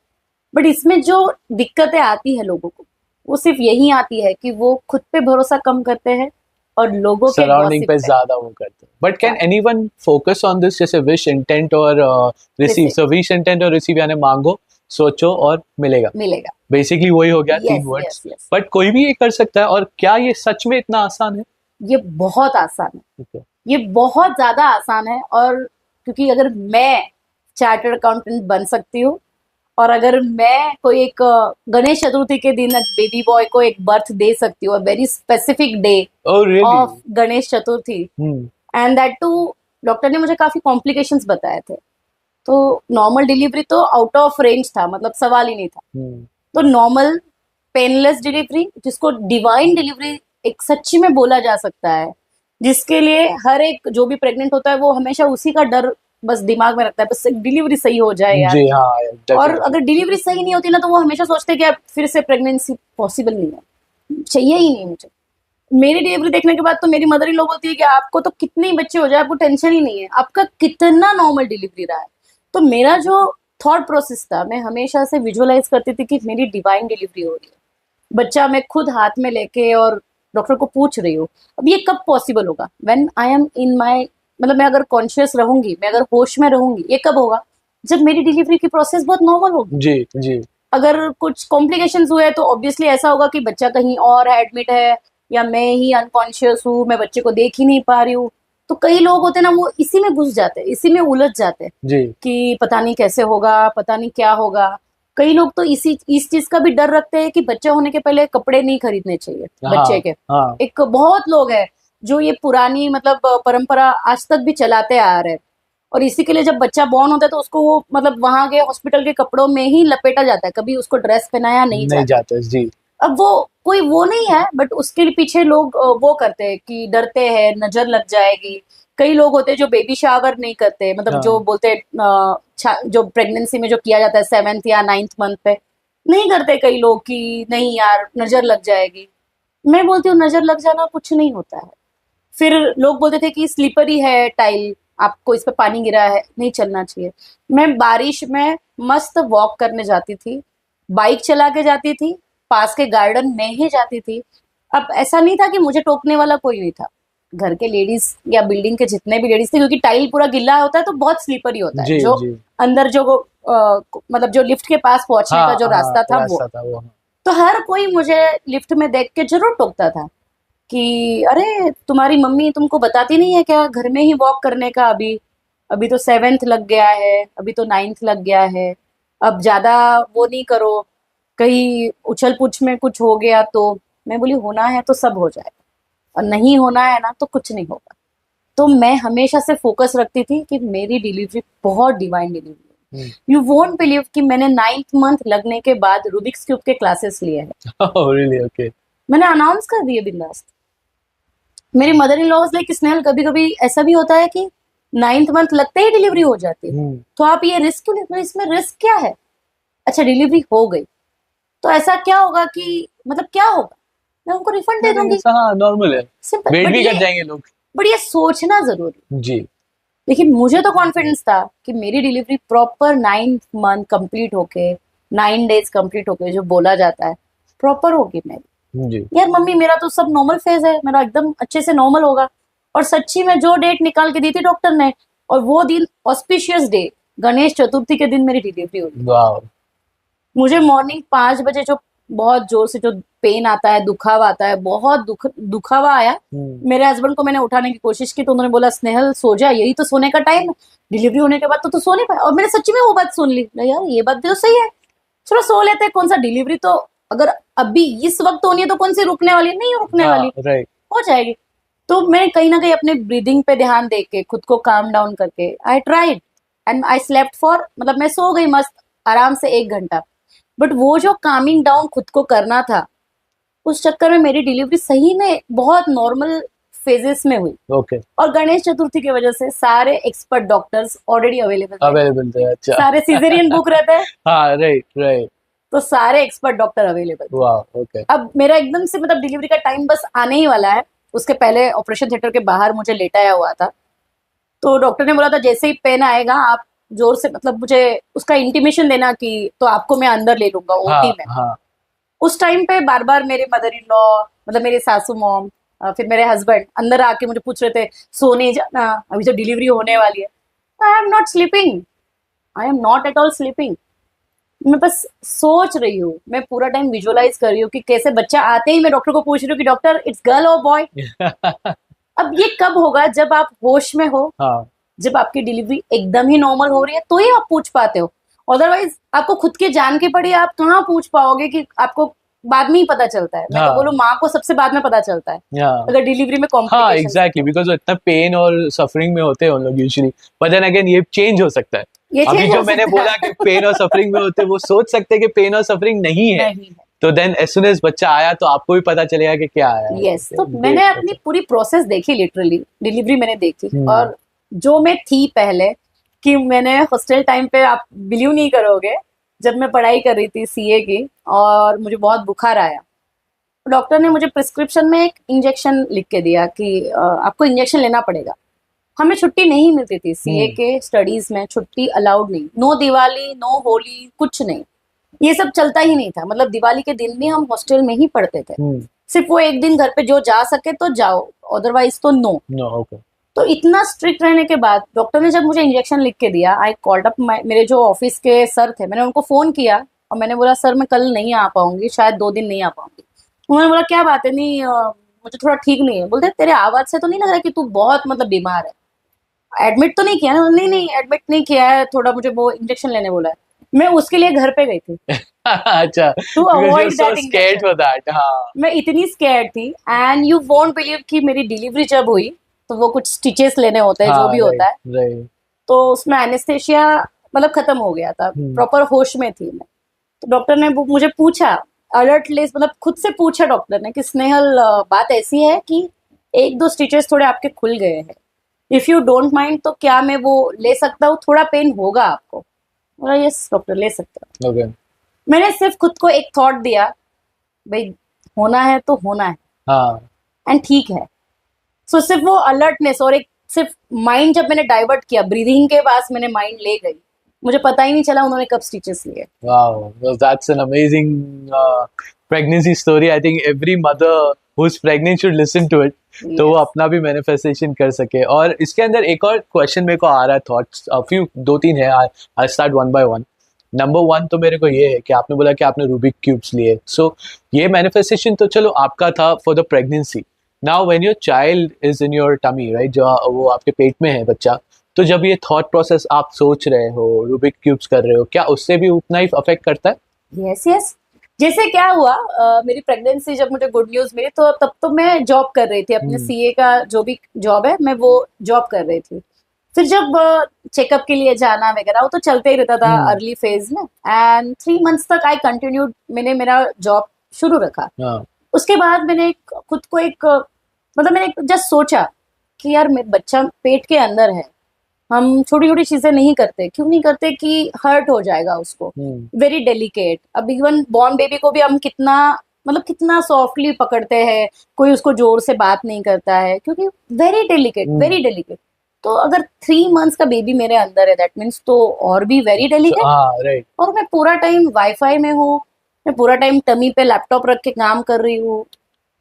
बट इसमें जो दिक्कतें आती है लोगों को, वो सिर्फ यही आती है कि वो खुद पे भरोसा कम करते हैं और लोगों के सराउंडिंग gossip पे पे। ज्यादा वो करते हैं. But can anyone focus on this, जैसे विश, इंटेंट और receive? Receive. So wish, intent और रिसीव यानी मांगो, सोचो और मिलेगा. मिलेगा। बेसिकली वही हो गया, yes 3 words. Yes yes. But कोई भी ये कर सकता है, और क्या ये सच में इतना आसान है? ये बहुत आसान है, Okay. ये बहुत ज्यादा आसान है। और क्योंकि अगर मैं चार्टर्ड अकाउंटेंट बन सकती हूँ, और अगर मैं कोई एक गणेश चतुर्थी के दिन बेबी बॉय को एक बर्थ दे सकती हूँ, very specific day Oh really? Of Ganesh Chaturthi, Hmm. And that too doctor ने मुझे काफी कॉम्प्लिकेशंस बताए थे। तो नॉर्मल डिलीवरी तो आउट ऑफ रेंज था, मतलब सवाल ही नहीं था। Hmm. तो नॉर्मल पेनलेस डिलीवरी, जिसको डिवाइन डिलीवरी एक सच्ची में बोला जा सकता है, जिसके लिए हर एक जो भी प्रेग्नेंट होता है वो हमेशा उसी का डर बस दिमाग में रखता है, बस डिलीवरी सही हो जाए यार। जी हाँ, और definitely. अगर डिलीवरी सही नहीं होती ना, तो वो हमेशा सोचते हैं कि अब फिर से प्रेगनेंसी पॉसिबल नहीं है, चाहिए ही नहीं मुझे। मेरी डिलीवरी देखने के बाद तो मेरी मदर इन लोग बोलती है कि आपको तो कितने ही बच्चे हो जाए, आपको टेंशन ही नहीं है, आपका कितना नॉर्मल डिलीवरी रहा है। तो मेरा जो थॉट प्रोसेस था, मैं हमेशा से विजुअलाइज करती थी कि मेरी डिवाइन डिलीवरी हो रही है, बच्चा मैं खुद हाथ में लेके और डॉक्टर को पूछ रही हूँ। अब ये कब पॉसिबल होगा? व्हेन आई एम इन माई, मतलब मैं अगर कॉन्शियस रहूंगी, मैं अगर होश में रहूंगी। ये कब होगा? जब मेरी डिलीवरी की प्रोसेस बहुत नॉर्मल होगी। जी जी. अगर कुछ कॉम्प्लिकेशंस हुए तो ऑब्वियसली ऐसा होगा कि बच्चा कहीं और एडमिट है, या मैं ही अनकॉन्शियस हूँ, मैं बच्चे को देख ही नहीं पा रही हूँ। तो कई लोग होते हैं ना, वो इसी में घुस जाते हैं, इसी में उलझ जाते हैं जी. कि पता नहीं कैसे होगा, पता नहीं क्या होगा। कई लोग तो इस चीज का भी डर रखते हैं कि बच्चा होने के पहले कपड़े नहीं खरीदने चाहिए बच्चे हाँ के। हाँ. एक बहुत लोग हैं जो ये पुरानी मतलब परंपरा आज तक भी चलाते आ रहे हैं, और इसी के लिए जब बच्चा बॉर्न होता है तो उसको वो मतलब वहां के हॉस्पिटल के कपड़ों में ही लपेटा जाता है, कभी उसको ड्रेस पहनाया नहीं नहीं जाता। जाते जी. अब वो कोई वो नहीं है, बट उसके पीछे लोग वो करते हैं कि डरते हैं नजर लग जाएगी। कई लोग होते हैं जो बेबी शावर नहीं करते, मतलब जो हाँ. बोलते हैं जो प्रेगनेंसी में जो किया जाता है 7th या 9th मंथ पे, नहीं करते कई लोग कि नहीं यार नजर लग जाएगी। मैं बोलती हूँ नजर लग जाना कुछ नहीं होता है। फिर लोग बोलते थे कि स्लीपरी है टाइल, आपको इस पे पानी गिरा है, नहीं चलना चाहिए। मैं बारिश में मस्त वॉक करने जाती थी, बाइक चला के जाती थी, पास के गार्डन में ही जाती थी। अब ऐसा नहीं था कि मुझे टोकने वाला कोई नहीं था, घर के लेडीज या बिल्डिंग के जितने भी लेडीज थे, क्योंकि टाइल पूरा गिल्ला होता है तो बहुत स्लीपरी होता है। जी जो जी. अंदर जो मतलब जो लिफ्ट के पास पहुंचने का हाँ जो हाँ, रास्ता था वो, रास्ता था वो. तो हर कोई मुझे लिफ्ट में देख के जरूर टोकता था कि अरे तुम्हारी मम्मी तुमको बताती नहीं है क्या घर में ही वॉक करने का? अभी अभी तो 7th लग गया है, अभी तो 9th लग गया है, अब ज्यादा वो नहीं करो, कहीं उछल पूछ में कुछ हो गया तो। मैं बोली होना है तो सब हो जाएगा, और नहीं होना है ना तो कुछ नहीं होगा। तो मैं हमेशा से फोकस रखती थी कि मेरी डिलीवरी बहुत डिवाइन डिलीवरी है। यू वोंट बिलीव कि मैंने 9th मंथ लगने के बाद रूबिक्स क्यूब के क्लासेस लिए हैं। Oh really? Okay. मैंने अनाउंस कर दिए बिंदास। मेरी mother in law's like Snehal, कभी कभी ऐसा भी होता है कि 9th मंथ लगते ही डिलीवरी हो जाती है, हम्म. तो आप ये रिस्क क्यों लेते हो? इसमें रिस्क क्या है? अच्छा डिलीवरी हो गई तो ऐसा क्या होगा कि मतलब क्या होगा? मैं उनको रिफंड दे नहीं दूंगी, ऐसा, हाँ नॉर्मल है. सिंपल। वेट भी कर जाएंगे लोग. बट ये सोचना जरूरी। जी. लेकिन मुझे तो कॉन्फिडेंस था कि मेरी delivery proper 9th month complete होके, 9 days कंप्लीट होके जो बोला जाता है प्रॉपर होगी मेरी। जी. यार मम्मी मेरा तो सब नॉर्मल फेज है, मेरा एकदम अच्छे से नॉर्मल होगा। और सच्ची में जो डेट निकाल के दी थी डॉक्टर ने, और वो दिन ऑस्पिशियस डे गणेश चतुर्थी के दिन मेरी डिलीवरी हुई। वाह. मुझे मॉर्निंग 5 बजे जो बहुत जोर से जो पेन आता है, दुखावा आता है, बहुत दुखावा आया। मेरे हस्बैंड को मैंने उठाने की कोशिश की तो उन्होंने बोला स्नेहल सो जा, यही तो सोने का टाइम है, डिलीवरी होने के बाद तो सो नहीं पाए। और मैंने सच्ची में वो बात सुन ली, नहीं यार ये बात भी तो सही है, चलो सो लेते हैं, कौन सा डिलीवरी तो अगर अभी इस वक्त होनी है तो कौन सी रुकने वाली, नहीं रुकने वाली, राइट. हो जाएगी। तो मैं कहीं ना कहीं अपने ब्रीदिंग पे ध्यान दे के खुद को काम डाउन करके I tried and I slept for, मतलब मैं सो गई मस्त आराम से 1 घंटा। बट वो जो कामिंग डाउन खुद को करना था, उस चक्कर में मेरी डिलीवरी सही में बहुत नॉर्मल फेजेस में हुई। ओके. और गणेश चतुर्थी की वजह से सारे expert doctors already available available थे. अच्छा. सारे सीजरियन बुक रहते हैं, हाँ राइट राइट. तो सारे एक्सपर्ट डॉक्टर अवेलेबल। वाह. ओके. अब मेरा एकदम से मतलब डिलीवरी का टाइम बस आने ही वाला है, उसके पहले ऑपरेशन थिएटर के बाहर मुझे लेटाया हुआ था। तो डॉक्टर ने बोला था जैसे ही पेन आएगा आप जोर से मतलब मुझे उसका इंटीमेशन देना कि तो आपको मैं अंदर ले लूंगा ओटी हाँ में। हाँ. उस टाइम पे बार बार मेरे मदर इन लॉ, मतलब मेरे सासू मॉम फिर मेरे हस्बैंड अंदर आके मुझे पूछ रहे थे, सोने जाना, अभी तो डिलीवरी होने वाली है। I am not sleeping, I am not at all sleeping. मैं बस सोच रही हूँ, मैं पूरा टाइम विजुअलाइज कर रही हूँ कि कैसे बच्चा आते ही मैं डॉक्टर को पूछ रही हूँ कि डॉक्टर इट्स गर्ल और बॉय। अब ये कब होगा? जब आप होश में हो, हाँ जब आपकी डिलीवरी एकदम ही नॉर्मल हो रही है तो ही आप पूछ पाते हो। अदरवाइज आपको खुद के जान के पड़ी आप कहाँ पूछ पाओगे, कि आपको बाद में ही पता चलता है। मैं तो हाँ बोलूँ माँ को सबसे बाद में पता चलता है हाँ अगर डिलीवरी में हाँ कॉम्प्लिकेशन। एग्जैक्टली, बिकॉज वो इतना पेन और सफरिंग में होते हैं उन लोग यूजुअली, बट देन अगेन ये चेंज हो सकता है। ये अभी चेंज जो हो मैंने सकता बोला कि पेन और सफरिंग में होते हैं, वो सोच सकते हैं कि पेन और सफरिंग नहीं है, नहीं है। तो देन एज सुन एज बच्चा आया तो आपको भी पता चलेगा कि क्या आया है। यस, तो मैंने अपनी पूरी प्रोसेस देखी, लिटरली डिलीवरी मैंने देखी। और जो मैं थी पहले, कि मैंने हॉस्टल टाइम पे, आप बिलीव नहीं करोगे, जब मैं पढ़ाई कर रही थी सीए की और मुझे बहुत बुखार आया, डॉक्टर ने मुझे प्रिस्क्रिप्शन में एक इंजेक्शन लिख के दिया कि आपको इंजेक्शन लेना पड़ेगा। हमें छुट्टी नहीं मिलती थी सीए के स्टडीज में, छुट्टी अलाउड नहीं, नो दिवाली नो होली कुछ नहीं, ये सब चलता ही नहीं था। मतलब दिवाली के दिन भी हम हॉस्टल में ही पढ़ते थे, सिर्फ वो एक दिन घर पे जो जा सके तो जाओ, अदरवाइज तो नो। ओके। तो इतना स्ट्रिक्ट रहने के बाद डॉक्टर ने जब मुझे इंजेक्शन लिख के दिया, आई कॉल्ड अप मेरे जो ऑफिस के सर थे, मैंने उनको फोन किया और मैंने बोला सर मैं कल नहीं आ पाऊंगी, शायद 2 दिन नहीं आ पाऊंगी। उन्होंने बोला क्या बात है, नहीं मुझे थोड़ा ठीक नहीं है। बोलते तेरे आवाज से तो नहीं लग रहा कि तू बहुत मतलब बीमार है, एडमिट तो नहीं किया ना? नहीं नहीं एडमिट नहीं किया है, थोड़ा मुझे वो इंजेक्शन लेने बोला है। मैं उसके लिए घर पे गई थी अच्छा, too because you're avoid so that scared injection. for that, हाँ मैं इतनी स्कैर्ड थी, एंड यू वोंट बिलीव कि मेरी डिलीवरी जब हुई तो वो कुछ स्टिचेस लेने होते हैं, जो हाँ भी होता राइट है, राइट। तो उसमें एनेस्थेशिया मतलब खत्म हो गया था, प्रॉपर होश में थी मैं। तो डॉक्टर ने मुझे पूछा, अलर्टलेस मतलब खुद से पूछा डॉक्टर ने कि स्नेहल बात ऐसी है कि 1-2 स्टिचेस थोड़े आपके खुल गए हैं, इफ यू डोंट माइंड तो क्या मैं वो ले सकता हूँ, थोड़ा पेन होगा आपको? बोला यस डॉक्टर ले सकते हो। ओके। मैंने सिर्फ खुद को एक थॉट दिया, भाई होना है तो होना है, हाँ एंड ठीक है। सो सिर्फ वो अलर्टनेस और एक सिर्फ माइंड जब मैंने डाइवर्ट किया, ब्रीदिंग के पास मैंने माइंड ले गई, मुझे पता ही नहीं चला उन्होंने कब स्टिचेस लिए। wow, well, that's an amazing pregnancy story. I think every mother who's pregnant should listen to it, तो वो Yes. अपना भी मैनिफेस्टेशन कर सके। और इसके अंदर एक और क्वेश्चन मेरे को आ रहा है, थॉट्स फ्यू 2-3 है, I start one by one. Number 1 तो मेरे को ये है कि आपने बोला कि आपने रूबिक क्यूब्स लिए, सो ये मैनिफेस्टेशन तो चलो आपका था for the pregnancy. Now when your child is in your tummy, right, जो वो आपके पेट में है बच्चा, तो जब ये थॉट प्रोसेस आप सोच रहे हो, रूबिक क्यूब्स कर रहे हो, क्या उससे भी उतना ही अफेक्ट करता है? यस यस, जैसे क्या हुआ, मेरी प्रेगनेंसी जब मुझे गुड न्यूज मिली तो तब तो मैं जॉब कर रही थी, अपने सीए का जो भी जॉब है मैं वो जॉब कर रही थी। फिर जब चेकअप के लिए जाना वगैरह वो तो चलते ही रहता था अर्ली फेज में, एंड 3 मंथ्स तक आई कंटिन्यूड, मैंने मेरा जॉब शुरू रखा। हाँ उसके बाद मैंने खुद को एक मतलब मैंने जस्ट सोचा कि यार मेरा बच्चा पेट के अंदर है, हम छोटी छोटी चीजें नहीं करते, क्यों नहीं करते कि हर्ट हो जाएगा उसको, वेरी डेलिकेट। अब इवन बॉर्न बेबी को भी हम कितना मतलब कितना सॉफ्टली पकड़ते हैं, कोई उसको जोर से बात नहीं करता है क्योंकि वेरी डेलिकेट, वेरी डेलिकेट। तो अगर 3 मंथ्स का बेबी मेरे अंदर है, दैट मीन्स तो और भी वेरी डेलिकेट। हाँ राइट। और मैं पूरा टाइम वाईफाई में हूँ, मैं पूरा टाइम टमी पे लैपटॉप रख के काम कर रही हूँ,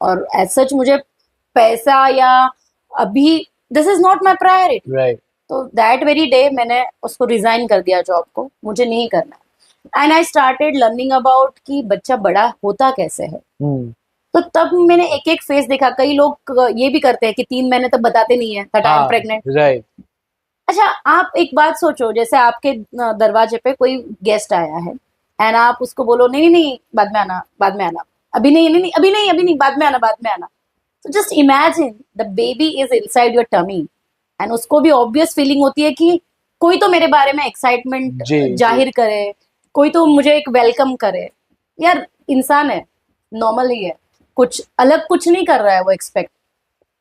और एज सच मुझे पैसा या अभी this is not my priority. Right. तो दैट वेरी डे मैंने उसको रिजाइन कर दिया जॉब को, मुझे नहीं करना। And I started learning about कि बच्चा बड़ा होता कैसे है। तो तब मैंने एक एक फेस देखा। कई लोग ये भी करते हैं कि 3 महीने तक बताते नहीं है that I am pregnant. Right. अच्छा आप एक बात सोचो, जैसे आपके दरवाजे पे कोई गेस्ट आया है एंड आप उसको बोलो नहीं नहीं बाद में आना, बाद में आना, अभी नहीं नहीं नहीं अभी नहीं अभी नहीं, बाद में आना, बाद में आना। तो just imagine the baby is inside your tummy, and उसको भी ऑब्वियस फीलिंग होती है कि कोई तो मेरे बारे में एक्साइटमेंट जाहिर करे, कोई तो मुझे एक वेलकम करे। यार इंसान है, नॉर्मल ही है, कुछ अलग कुछ नहीं कर रहा है वो एक्सपेक्ट।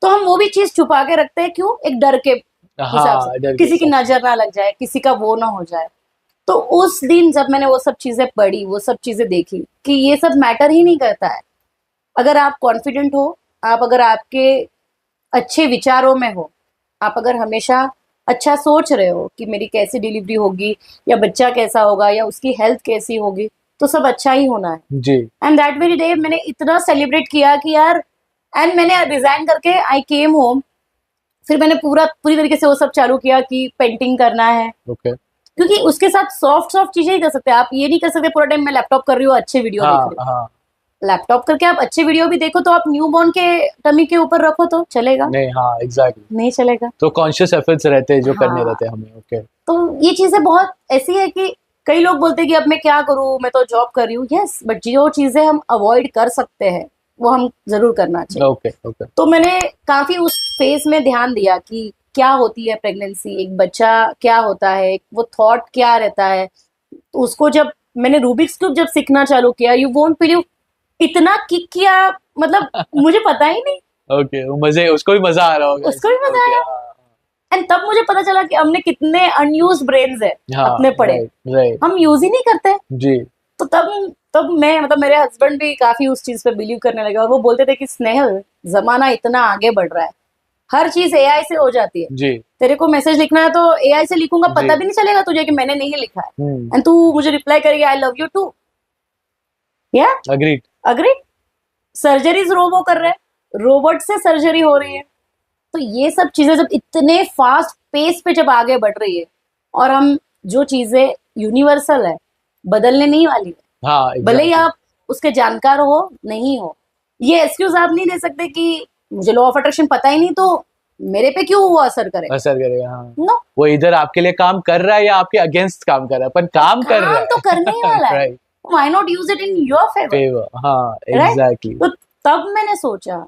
तो हम वो भी चीज छुपा के रखते हैं, क्यों? एक डर के हिसाब से, किसी की नजर ना लग जाए, किसी का वो ना हो जाए। तो उस दिन जब मैंने वो सब चीजें पढ़ी, वो सब चीजें देखी कि ये सब मैटर ही नहीं करता है। अगर आप कॉन्फिडेंट हो, आप अगर आपके अच्छे विचारों में हो, आप अगर हमेशा अच्छा सोच रहे हो कि मेरी कैसी डिलीवरी होगी या बच्चा कैसा होगा या उसकी हेल्थ कैसी होगी, तो सब अच्छा ही होना है जी। एंड दैट वेरी डे मैंने इतना सेलिब्रेट किया कि यार एंड मैंने रिजाइन करके आई केम होम, फिर मैंने पूरी तरीके से वो सब चालू किया कि पेंटिंग करना है, ओके। क्योंकि उसके साथ सॉफ्ट सॉफ्ट चीजें ही कर सकते हैं आप। ये नहीं कर सकते पूरा टाइम मैं लैपटॉप कर रही हूँ अच्छे वीडियो देख हाँ रही हूँ। हाँ। लैपटॉप करके आप अच्छे वीडियो भी देखो तो आप न्यू बॉर्न के टमी के ऊपर रखो तो चलेगा, नहीं, हाँ एग्जैक्टली। नहीं चलेगा। तो कॉन्शियस एफर्ट्स रहते हैं जो करने हाँ, रहते हैं हमें। ओके। तो ये चीजें बहुत ऐसी है कि कई लोग बोलते हैं कि अब मैं क्या करूं, मैं तो जॉब कर रही हूँ। यस, बट जो चीजें हम अवॉइड कर सकते हैं वो हम जरूर करना चाहिए। Okay okay. तो मैंने काफी उस फेज में ध्यान दिया कि क्या होती है प्रेगनेंसी, एक बच्चा क्या होता है, वो थॉट क्या रहता है। तो उसको जब मैंने रूबिक्स क्यूब जब सीखना चालू किया, यू वोंट बिलीव, इतना किक किया, मतलब मुझे पता ही नहीं। ओके, वो मजे, उसको भी मजा आ रहा होगा उसको भी मजा ओके। आया। हाँ एंड तब मुझे पता चला कि हमने कितने अनयूज ब्रेन्स है हाँ। अपने पड़े, राइट राइट। हम यूज ही नहीं करते। जी। तो तब मैं, मतलब मेरे हस्बैंड भी काफी उस चीज पे बिलीव करने लगे, और वो बोलते थे कि स्नेहल, जमाना इतना आगे बढ़ रहा है, हर चीज एआई से हो जाती है। जी तेरे को मैसेज लिखना है तो एआई से लिखूंगा, जी। पता भी नहीं चलेगा तुझे कि मैंने नहीं लिखा है, हम्म। एंड तू मुझे रिप्लाई करेगी आई लव यू टू। या अग्रीड। अग्री। सर्जरीज रोबो कर रहे हैं, रोबोट से सर्जरी हो रही है। तो ये सब चीजें जब इतने फास्ट पेस पे जब आगे बढ़ रही है, और हम जो चीजें यूनिवर्सल है बदलने नहीं वाली है, हाँ भले ही एग्जैक्टली। आप उसके जानकार हो नहीं हो, ये एक्सक्यूज आप नहीं दे सकते कि मुझे लॉ ऑफ अट्रैक्शन पता ही नहीं तो मेरे पे क्यों वो असर करेगा। असर करेगा, हाँ। नो, वो इधर आपके लिए काम कर रहा है या आपके अगेंस्ट काम कर रहा है, पर काम कर रहा काम तो करने ही है वाला है, right. Why not use it in your favour, favour, हाँ राइट। एग्जैक्टली। तो तब मैंने सोचा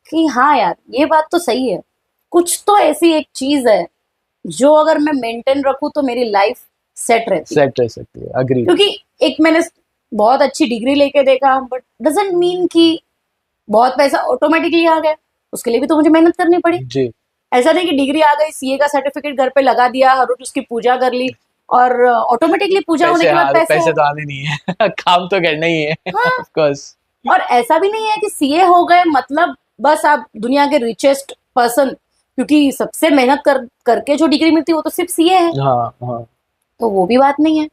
कि हाँ यार, ये बात तो सही है, कुछ तो ऐसी एक चीज है जो अगर मैं मेंटेन रखूं तो मेरी लाइफ सेट रहती है। सेट रह सकती है, अग्री। क्योंकि एक मैंने बहुत अच्छी डिग्री लेके देखा, बट डजंट मीन कि बहुत पैसा ऑटोमेटिकली आ गया, उसके लिए भी तो मुझे मेहनत करनी पड़ी। जी। ऐसा नहीं कि डिग्री आ गई, सीए का सर्टिफिकेट घर पे लगा दिया, हर रोज उसकी पूजा कर ली और ऑटोमेटिकली पूजा होने पैसे, के बाद हाँ पैसे पैसे आ तो गए। आने नहीं है काम तो करना ही है हाँ, ऑफ कोर्स। और ऐसा भी नहीं है कि सीए हो गए मतलब बस आप दुनिया के रिचेस्ट पर्सन, क्योंकि सबसे मेहनत करके जो डिग्री मिलती है वो तो सिर्फ सीए है, हाँ हाँ। तो वो भी बात नहीं है।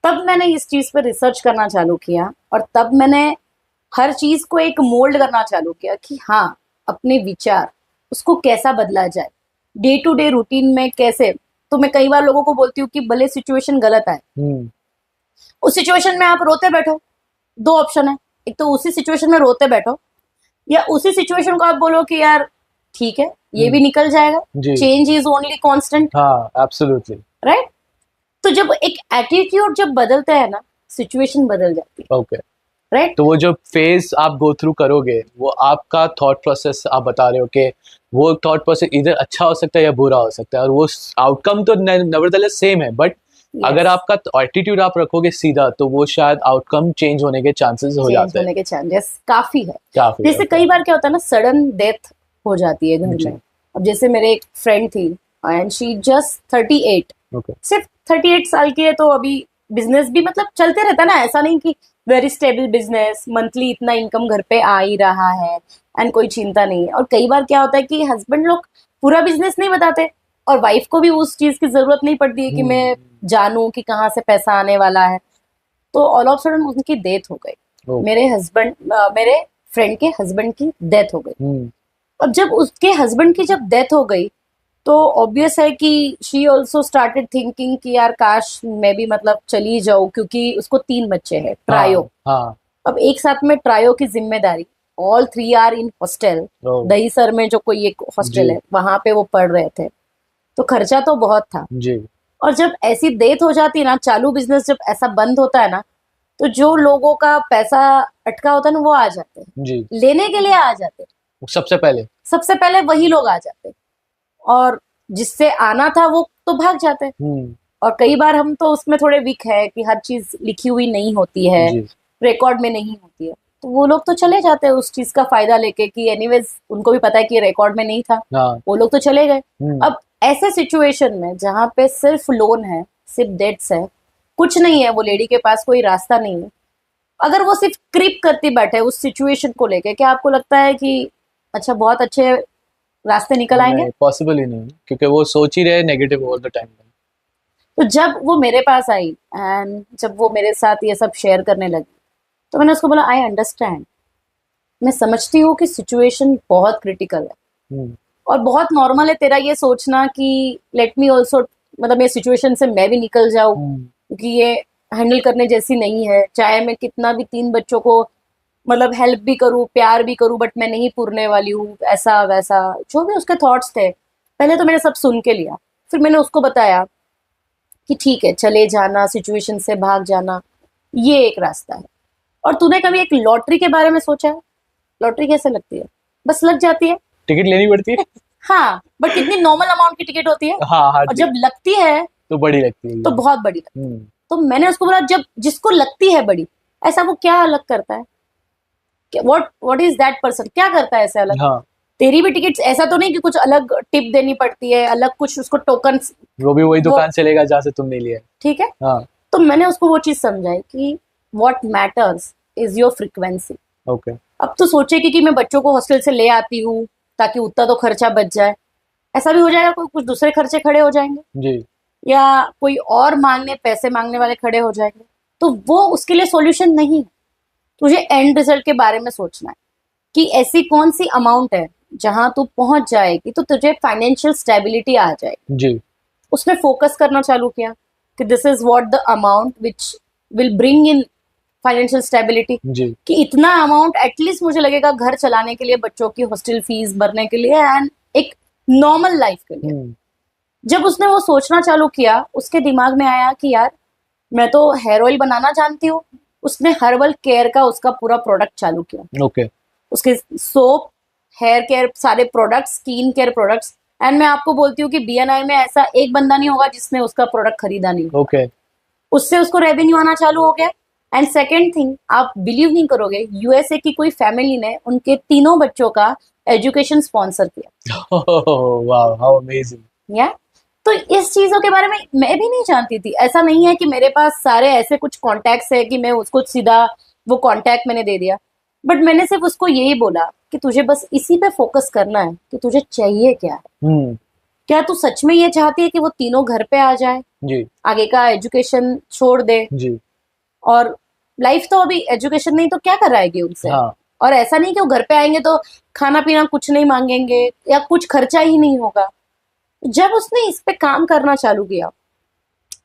तब मैंने इस चीज पर रिसर्च करना चालू किया, और तब मैंने हर चीज को एक मोल्ड करना चालू किया कि हाँ, अपने विचार उसको कैसा बदला जाए, डे टू डे रूटीन में कैसे। तो मैं कई बार लोगों को बोलती हूँ कि भले सिचुएशन गलत आए, हम्म। उस सिचुएशन में आप रोते बैठो, दो ऑप्शन है, एक तो उसी सिचुएशन में रोते बैठो, या उसी सिचुएशन को आप बोलो कि यार ठीक है, ये भी निकल जाएगा, जी। चेंज इज ओनली कांस्टेंट, हाँ एब्सोल्युटली। राइट। तो जब एक एटीट्यूड जब बदलता है ना, सिचुएशन बदल जाती है, ओके। राइट। तो वो जो फेज आप गो थ्रू करोगे, वो आपका थॉट प्रोसेस आप बता रहे हो कि वो थॉट प्रोसेस इधर अच्छा हो सकता है या बुरा हो सकता है, और वो आउटकम तो नेवरदलेस सेम है, बट अगर आपका एटीट्यूड आप रखोगे सीधा तो वो शायद आउटकम चेंज होने के चांसेस हो चेंज जाते हैं। होने के चांसेस काफी है। काफी। जैसे कई बार क्या होता है ना, सडन डेथ हो जाती है घर जी। में। अब जैसे मेरे एक फ्रेंड थी, एंड शी जस्ट 38, ओके। सिर्फ 38 साल की है, तो अभी बिजनेस भी मतलब चलते रहता है ना, ऐसा नहीं कि वेरी स्टेबल बिजनेस, मंथली इतना इनकम घर पे आ ही रहा है एंड कोई चिंता नहीं है। और कई बार क्या होता है कि हस्बैंड लोग पूरा बिजनेस नहीं बताते, और वाइफ को भी उस चीज की जरूरत नहीं पड़ती है कि मैं जानूं कि कहाँ से पैसा आने वाला है। तो ऑल ऑफ सडन उनकी डेथ हो गई, मेरे फ्रेंड के हस्बैंड की डेथ हो गई। अब जब उसके हस्बैंड की जब डेथ हो गई, तो ऑब्वियस है कि शी ऑल्सो स्टार्टेड थिंकिंग कि यार काश मैं भी मतलब चली जाऊं, क्योंकि उसको 3 बच्चे हैं, ट्रायो। हाँ। अब एक साथ में ट्रायो की जिम्मेदारी, all 3 are in hostel, Dahisar में जो कोई एक हॉस्टल है वहां पे वो पढ़ रहे थे, तो खर्चा तो बहुत था जी। और जब ऐसी डेथ हो जाती है ना, चालू बिजनेस जब ऐसा बंद होता है ना, तो जो लोगों का पैसा अटका होता है ना, वो आ जाते हैं जी। लेने के लिए, आ जाते हैं सबसे पहले वही लोग आ जाते हैं, और जिससे आना था वो तो भाग जाते हैं। और कई बार हम तो उसमें थोड़े वीक है कि हर चीज लिखी हुई नहीं होती है, रिकॉर्ड में नहीं होती है, तो वो लोग तो चले जाते हैं उस चीज का फायदा लेके कि एनीवेज उनको भी पता है कि रिकॉर्ड में नहीं था, वो लोग तो चले गए। अब ऐसे सिचुएशन में जहाँ पे सिर्फ लोन है, सिर्फ डेट्स है, कुछ नहीं है, वो लेडी के पास कोई रास्ता नहीं है, अगर वो सिर्फ क्रिप करती बैठे उस सिचुएशन को लेके, क्या आपको लगता है कि अच्छा बहुत अच्छे रास्ते निकल आएंगे? पॉसिबल ही नहीं, क्योंकि वो सोच ही रहे नेगेटिव ऑल द टाइम। तो जब वो मेरे पास आई एंड जब वो मेरे साथ ये सब शेयर करने लगी, तो मैंने उसको बोला आई अंडरस्टैंड, मैं समझती हूँ कि सिचुएशन बहुत क्रिटिकल है हम्म, और बहुत नॉर्मल है तेरा ये सोचना कि लेट मी ऑल्सो, मतलब ये सिचुएशन से मैं भी निकल जाऊं, हम्म, क्योंकि ये हैंडल करने जैसी नहीं है। चाहे मैं कितना भी 3 बच्चों को मतलब हेल्प भी करूं, प्यार भी करूं, बट मैं नहीं पुरने वाली हूँ, ऐसा वैसा जो भी उसके थॉट्स थे। पहले तो मैंने सब सुन के लिया, फिर मैंने उसको बताया कि ठीक है, चले जाना, सिचुएशन से भाग जाना, ये एक रास्ता है। और तूने कभी एक लॉटरी के बारे में सोचा है? लॉटरी कैसे लगती है? बस लग जाती है। टिकट लेनी पड़ती है। हाँ, बट कितनी नॉर्मल अमाउंट की टिकट होती है, हाँ, और हार्डली। जब लगती है तो बड़ी लगती है तो एकदम। बहुत बड़ी लगती है। हम्म, तो मैंने उसको बोला, जब जिसको लगती है बड़ी, ऐसा वो क्या अलग करता है? व्हाट इज दैट पर्सन, क्या करता है ऐसे अलग? हाँ, तेरी भी टिकट ऐसा तो नहीं कि कुछ अलग टिप देनी पड़ती है, अलग कुछ उसको टोकन, वो भी वही वो दुकान से लेगा जहाँ से तुमने लिया है। ठीक है। हाँ, तो मैंने उसको वो चीज समझाई कि what matters is your frequency. Okay. अब तो सोचे कि मैं बच्चों को हॉस्टल से ले आती हूँ ताकि उतना तो खर्चा बच जाए, ऐसा भी हो जाएगा, कोई कुछ दूसरे खर्चे खड़े हो जाएंगे, जी। या कोई और पैसे मांगने वाले खड़े हो जाएंगे, तो वो उसके लिए सॉल्यूशन नहीं है। तुझे एंड रिजल्ट के बारे में सोचना है कि ऐसी कौन सी अमाउंट है जहां तू पहुंच जाएगी तो तुझे फाइनेंशियल स्टेबिलिटी आ जाएगी। जी। उसने फोकस करना चालू किया कि this is what the amount which will bring in financial stability, जी। कि इतना अमाउंट एटलीस्ट मुझे लगेगा घर चलाने के लिए, बच्चों की हॉस्टल फीस भरने के लिए, एंड एक नॉर्मल लाइफ के लिए। हम्म, जब उसने वो सोचना चालू किया, उसके दिमाग में आया कि यार, मैं तो हेयर ऑयल बनाना जानती हूँ। उसने हर्बल केयर का उसका पूरा प्रोडक्ट चालू किया, ओके। उसके सोप, हेयर केयर, सारे products, skin care products. And मैं आपको बोलती हूँ कि बीएनआई में ऐसा एक बंदा नहीं होगा जिसने उसका प्रोडक्ट खरीदा नहीं। ओके। उससे उसको रेवेन्यू आना चालू हो गया। एंड सेकेंड थिंग, आप बिलीव नहीं करोगे, यूएसए की कोई फैमिली ने उनके तीनों बच्चों का एजुकेशन स्पॉन्सर किया। वाह, हाउ अमेजिंग। या तो इस चीजों के बारे में मैं भी नहीं जानती थी। ऐसा नहीं है कि मेरे पास सारे ऐसे कुछ कॉन्टैक्ट्स है कि मैं उसको सीधा वो कॉन्टैक्ट मैंने दे दिया, बट मैंने सिर्फ उसको यही बोला कि तुझे बस इसी पे फोकस करना है कि तुझे चाहिए क्या है। हम्म, क्या तू सच में ये चाहती है कि वो तीनों घर पे आ जाए, जी। आगे का एजुकेशन छोड़ दे, जी। और लाइफ तो अभी एजुकेशन नहीं तो क्या कराएगी उनसे? हाँ, और ऐसा नहीं कि वो घर पे आएंगे तो खाना पीना कुछ नहीं मांगेंगे या कुछ खर्चा ही नहीं होगा। जब उसने इस पे काम करना चालू किया,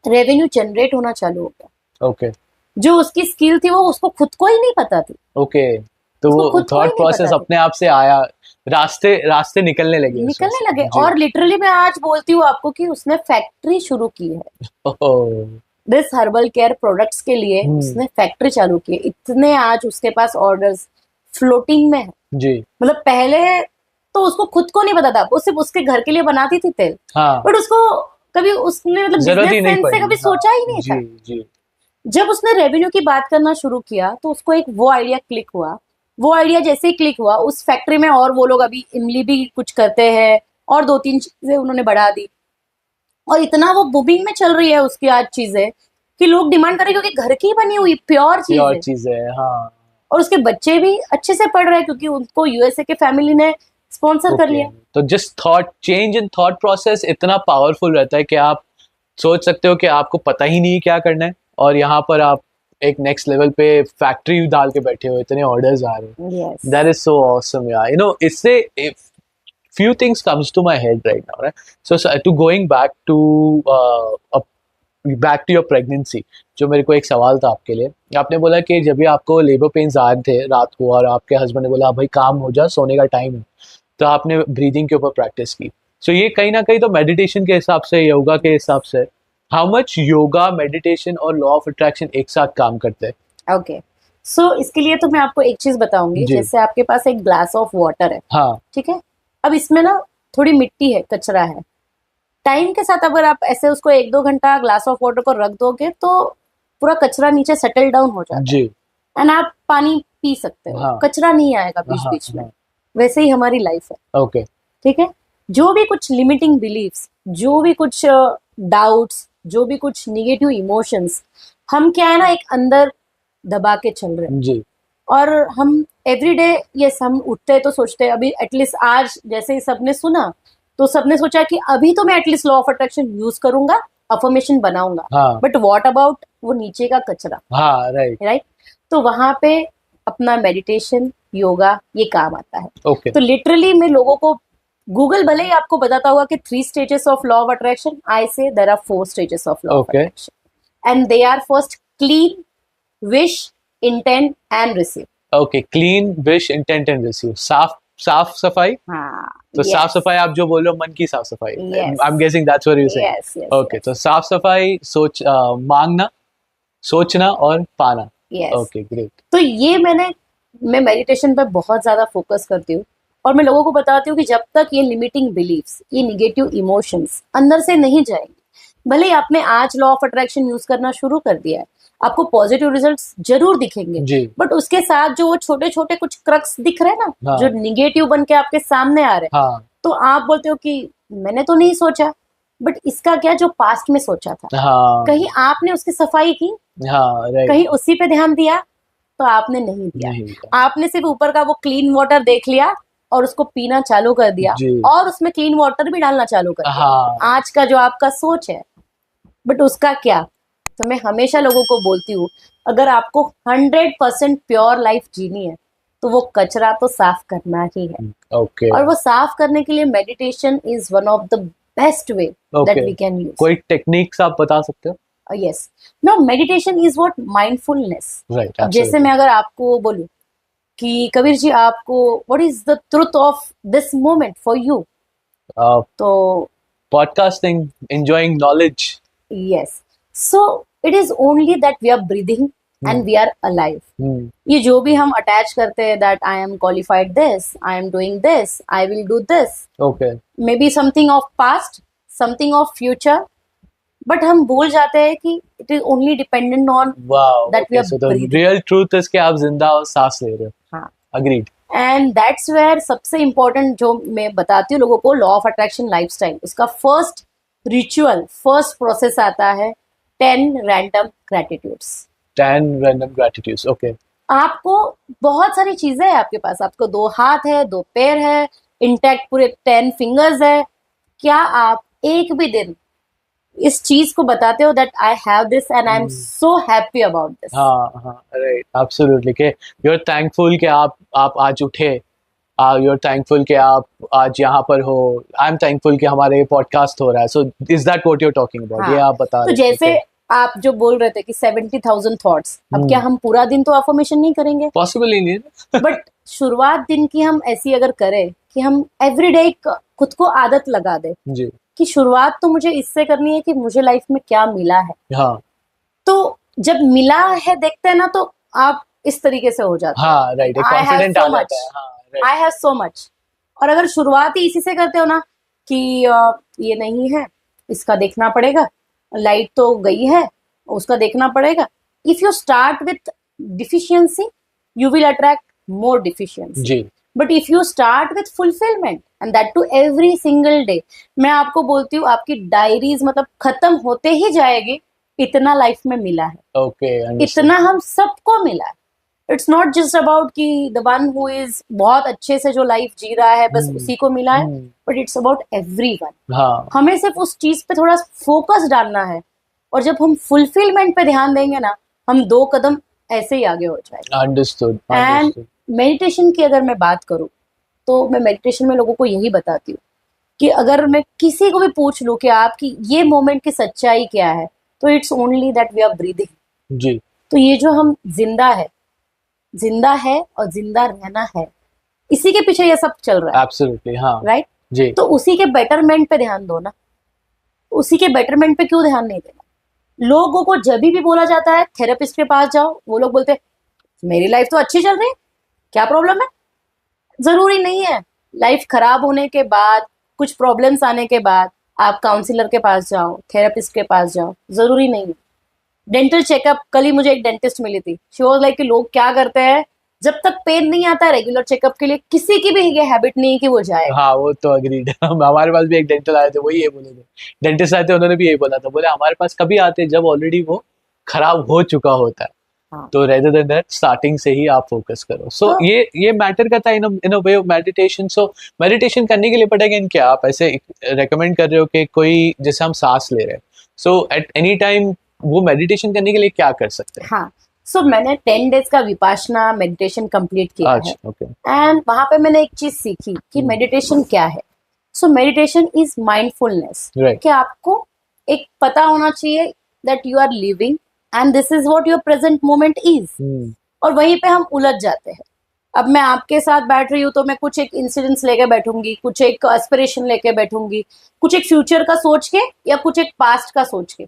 रेवेन्यू जनरेट होना चालू हो गया। ओके। जो उसकी स्किल थी वो उसको खुद को ही नहीं पता थी, ओके। तो उसको वो खुद को ही थॉट नहीं प्रोसेस पता थी। अपने आप से आया। रास्ते रास्ते निकलने लगे उसमें निकलने से। लगे, जी। और लिटरली मैं आज बोलती हूँ आपको कि उसने फैक्ट्री शुरू की है। ओह, दिस हर्बल केयर प्रोडक्ट्स के लिए हम्म, उसने फैक्ट्री चालू की है। इतने आज उसके पास ऑर्डर्स फ्लोटिंग में है। जी। मतलब पहले तो उसको खुद को नहीं पता था, वो सिर्फ उसके घर के लिए बनाती थी तेल, हाँ, बट उसको कभी उसने मतलब जरूरत बिजनेस ही नहीं सेंस से पड़ी। कभी हाँ, सोचा ही नहीं जी। था। जी। जब उसने रेवेन्यू की बात करना शुरू किया तो उसको एक वो आइडिया क्लिक हुआ। वो आइडिया जैसे ही क्लिक हुआ, उस फैक्ट्री में और वो लोग अभी इमली भी कुछ करते हैं, और 2-3 चीजें उन्होंने बढ़ा दी, और इतना वो बूमिंग में चल रही है उसकी आज चीजें कि लोग डिमांड कर रहे हैं, क्योंकि घर की बनी हुई प्योर ये चीज और है। चीज है। हाँ। और उसके बच्चे भी अच्छे से पढ़ रहे हैं क्योंकि उनको यूएसए के फैमिली ने स्पॉन्सर कर ओके। लिया। तो जिस thought change in thought process इतना पावरफुल रहता है कि आप सोच सकते हो कि आपको पता ही नहीं क्या करना है, और यहाँ पर आप एक नेक्स्ट लेवल पे फैक्ट्री डाल के बैठे हो, इतने ऑर्डर्स आ रहे हैं। Yes. That is so awesome यार, इससे few things comes to my head right now, right? So to going back to your pregnancy, जो मेरे को एक सवाल था आपके लिए। आपने बोला कि जब भी आपको लेबर पेन्स आ रहे थे रात को, और आपके हस्बैंड ने बोला भाई काम हो जा, सोने का टाइम है, तो आपने ब्रीदिंग के ऊपर प्रैक्टिस की। सो ये कहीं ना कहीं तो मेडिटेशन के हिसाब से, योगा के हिसाब से, हाउ मच योगा, मेडिटेशन और लॉ ऑफ अट्रैक्शन एक साथ काम करते हैं? ओके, सो इसके लिए तो मैं आपको एक चीज बताऊंगी। जी। जैसे आपके पास एक ग्लास ऑफ वाटर है, हाँ। ठीक है। अब इसमें ना थोड़ी मिट्टी है, कचरा है। टाइम के साथ अगर आप ऐसे उसको 1-2 घंटा ग्लास ऑफ वाटर को रख दोगे तो पूरा कचरा नीचे सेटल डाउन हो जाता है, जी। एंड आप पानी पी सकते हो, हाँ। कचरा नहीं आएगा बीच हाँ। बीच में। हाँ। वैसे ही हमारी लाइफ है, ओके। ठीक है। जो भी कुछ लिमिटिंग बिलीव्स, जो भी कुछ डाउट्स, जो भी कुछ निगेटिव इमोशंस, हम क्या है ना एक अंदर दबा के चल रहे हैं। जी। और हम एवरीडे, यस, हम उठते हैं तो सोचते हैं अभी एटलीस्ट आज, जैसे ही सबने सुना तो सबने सोचा कि अभी तो मैं at least law of attraction use करूंगा, अफर्मेशन बनाऊंगा, हाँ। बट व्हाट अबाउट वो नीचे का कचरा, हाँ, राइट। राइट? तो वहां पे अपना मेडिटेशन, योगा ये काम आता है। ओके तो लिटरली मैं लोगों को, गूगल भले ही आपको बताता होगा कि 3 stages of law of attraction, I say there are 4 stages of law of Okay. Attraction and they are first clean, wish, intent and receive. Okay, clean, wish, intent and receive. साफ सफाई। हाँ, तो yes, साफ सफाई आप जो बोल रहे हो, मन की साफ सफाई। Yes. I am guessing that's what you से। yes, yes, ओके, तो साफ सफाई, मांगना, सोचना और पाना। yes. Okay, great. तो ये मैं मेडिटेशन पे बहुत ज्यादा फोकस करती हूँ और मैं लोगों को बताती हूँ कि जब तक ये लिमिटिंग बिलीफ्स, ये निगेटिव इमोशंस अंदर से नहीं जाएंगे, भले ही आपने आज लॉ ऑफ अट्रैक्शन यूज करना शुरू कर दिया है, आपको पॉजिटिव रिजल्ट्स जरूर दिखेंगे, जी। बट उसके साथ जो वो छोटे छोटे कुछ क्रक्स दिख रहे हैं ना, हाँ। जो निगेटिव बन के आपके सामने आ रहे हैं, हाँ तो आप बोलते हो कि मैंने तो नहीं सोचा, बट इसका क्या जो पास्ट में सोचा था, हाँ कहीं आपने उसकी सफाई की, हाँ, राइट। कहीं उसी पे ध्यान दिया, तो आपने नहीं दिया। नहीं, आपने सिर्फ ऊपर का वो क्लीन वाटर देख लिया और उसको पीना चालू कर दिया जी। और उसमें क्लीन वाटर भी डालना चालू कर दिया। हाँ आज का जो आपका सोच है, बट उसका क्या? तो मैं हमेशा लोगों को बोलती हूँ, अगर आपको 100% प्योर लाइफ जीनी है तो वो कचरा तो साफ करना ही है, ओके। और वो साफ करने के लिए meditation is one of the best way that we can use. कोई टेक्निक्स आप बता सकते हो? Yes, no, meditation is what mindfulness. Right. अब जैसे मैं अगर आपको बोलूं कि कबीर जी, आपको what is the truth of this moment for you, तो podcasting, enjoying knowledge. Yes, so it is only that we are breathing and we are alive. ये जो भी हम अटैच करते हैं, that I am qualified this, I am doing this, I will do this, okay. Maybe something of past, something of future, but हम भूल जाते हैं कि it is only dependent on wow, that we okay, are so the breathing. Real truth is कि आप जिंदा और सांस ले रहे हो। हाँ, अग्रीड। एंड दैट्स वेयर सबसे इम्पोर्टेंट जो मैं बताती हूँ लोगों को, लॉ ऑफ अट्रैक्शन लाइफस्टाइल, उसका फर्स्ट रिचुअल, फर्स्ट प्रोसेस आता है 10 रैंडम ग्रैटिट्यूड्स। 10 रैंडम ग्रैटिट्यूड्स। ओके। आपको बहुत सारी चीजें हैं आपके पास, आपको 2 हाथ है, 2 पैर है, इंटैक्ट पूरे 10 फिंगर्स है, क्या आप एक भी दिन इस चीज को बताते हो that I have this and I am so happy about this? हाँ हाँ, राइट, एब्सोल्युटली। कि यू आर थैंकफुल कि आप आज उठे, यू आर थैंकफुल कि आप आज यहाँ पर हो, आई एम थैंकफुल कि हमारे पॉडकास्ट हो रहा है। So is that what you are talking about? हाँ, ये आप बता तो रहे जैसे आप जो बोल रहे थे कि 70,000 थॉट्स, अब क्या हम पूरा दिन तो अफर्मेशन नहीं करेंगे? पॉसिबल ही नहीं है। बट शुरुआत दिन की हम ऐसी अगर करें कि हम एवरीडे खुद को आदत लगा दे जी। कि शुरुआत तो मुझे इससे करनी है कि मुझे लाइफ में क्या मिला है। हाँ तो जब मिला है देखते हैं ना, तो आप इस तरीके से हो जाते हैं। हाँ, right, I have confident so आ जाता much. है। हाँ, right. I have so much. और अगर शुरुआत ही इसी से करते हो ना कि ये नहीं है, इसका देखना पड़ेगा, लाइट तो गई है, उसका देखना पड़ेगा। If you start with deficiency, you will attract more deficiency. जी। But if you start with fulfilment and that too every single day, मैं आपको बोलती हूँ आपकी डायरीज मतलब खत्म होते ही जाएगी, इतना लाइफ में मिला है, ओके, इतना हम सबको मिला है। इट्स नॉट जस्ट अबाउट कि द वन हु इज बहुत अच्छे से जो लाइफ जी रहा है बस उसी को मिला है, बट इट्स अबाउट एवरीवन। हाँ, हमें सिर्फ उस चीज पे थोड़ा फोकस डालना है, और जब हम फुलफिलमेंट पे ध्यान देंगे ना, हम 2 कदम ऐसे ही आगे हो जाएंगे। अंडरस्टूड। एंड मेडिटेशन की अगर मैं बात करूं, तो मैं मेडिटेशन में लोगों को यही बताती हूँ कि अगर मैं किसी को भी पूछ लूं कि आपकी ये मोमेंट की सच्चाई क्या है, तो it's only that we are breathing. जी। तो ये जो हम जिंदा है और जिंदा रहना है, इसी के पीछे ये सब चल रहा है। एब्सोल्युटली। हाँ, राइट। जी। तो उसी के बेटरमेंट पे ध्यान दो ना, उसी के बेटरमेंट पे क्यों ध्यान नहीं देना? लोगों को जब भी बोला जाता है थेरेपिस्ट के पास जाओ, वो लोग बोलते हैं मेरी लाइफ तो अच्छी चल रही है, क्या प्रॉब्लम है? जरूरी नहीं है लाइफ खराब होने के बाद, कुछ प्रॉब्लम्स आने के बाद आप काउंसलर के पास जाओ, थेरेपिस्ट के पास जाओ, जरूरी नहीं है। डेंटल चेकअप, कल ही मुझे एक डेंटिस्ट मिली थी, शी वाज लाइक कि लोग क्या करते हैं, जब तक पेन नहीं आता रेगुलर चेकअप के लिए, किसी की भी ये हैबिट नहीं है कि वो जाए। हाँ, वो तो अग्रीड। हमारे पास भी एक डेंटल आए थे, वही ये बोले थे, डेंटिस्ट आए थे, उन्होंने भी यही बोला था, बोले हमारे पास कभी आते जब ऑलरेडी वो खराब हो चुका होता है। हाँ। तो रेदर देन दैट स्टार्टिंग से ही आप फोकस करो। सो तो- ये मैटर करता है in a way of meditation. So meditation करने के लिए बट अगेन क्या आप ऐसे रेकमेंड कर रहे हो कि कोई, जैसे हम सांस ले रहे हैं, सो एट एनी टाइम वो मेडिटेशन करने के लिए क्या कर सकते हैं? हाँ, सो मैंने 10 डेज का विपाशना मेडिटेशन कंप्लीट किया है अच्छा, ओके। एंड वहां पे मैंने एक चीज सीखी कि मेडिटेशन क्या है. So meditation is mindfulness. Right. कि आपको एक पता होना चाहिए that you are living and this is what your present moment is. और वहीं पे हम उलझ जाते हैं. अब मैं आपके साथ बैठ रही हूँ तो मैं कुछ एक इंसिडेंट्स लेके बैठूंगी, कुछ एक एस्पिरेशन लेके बैठूंगी, कुछ एक फ्यूचर का सोच के या कुछ एक पास्ट का सोच के,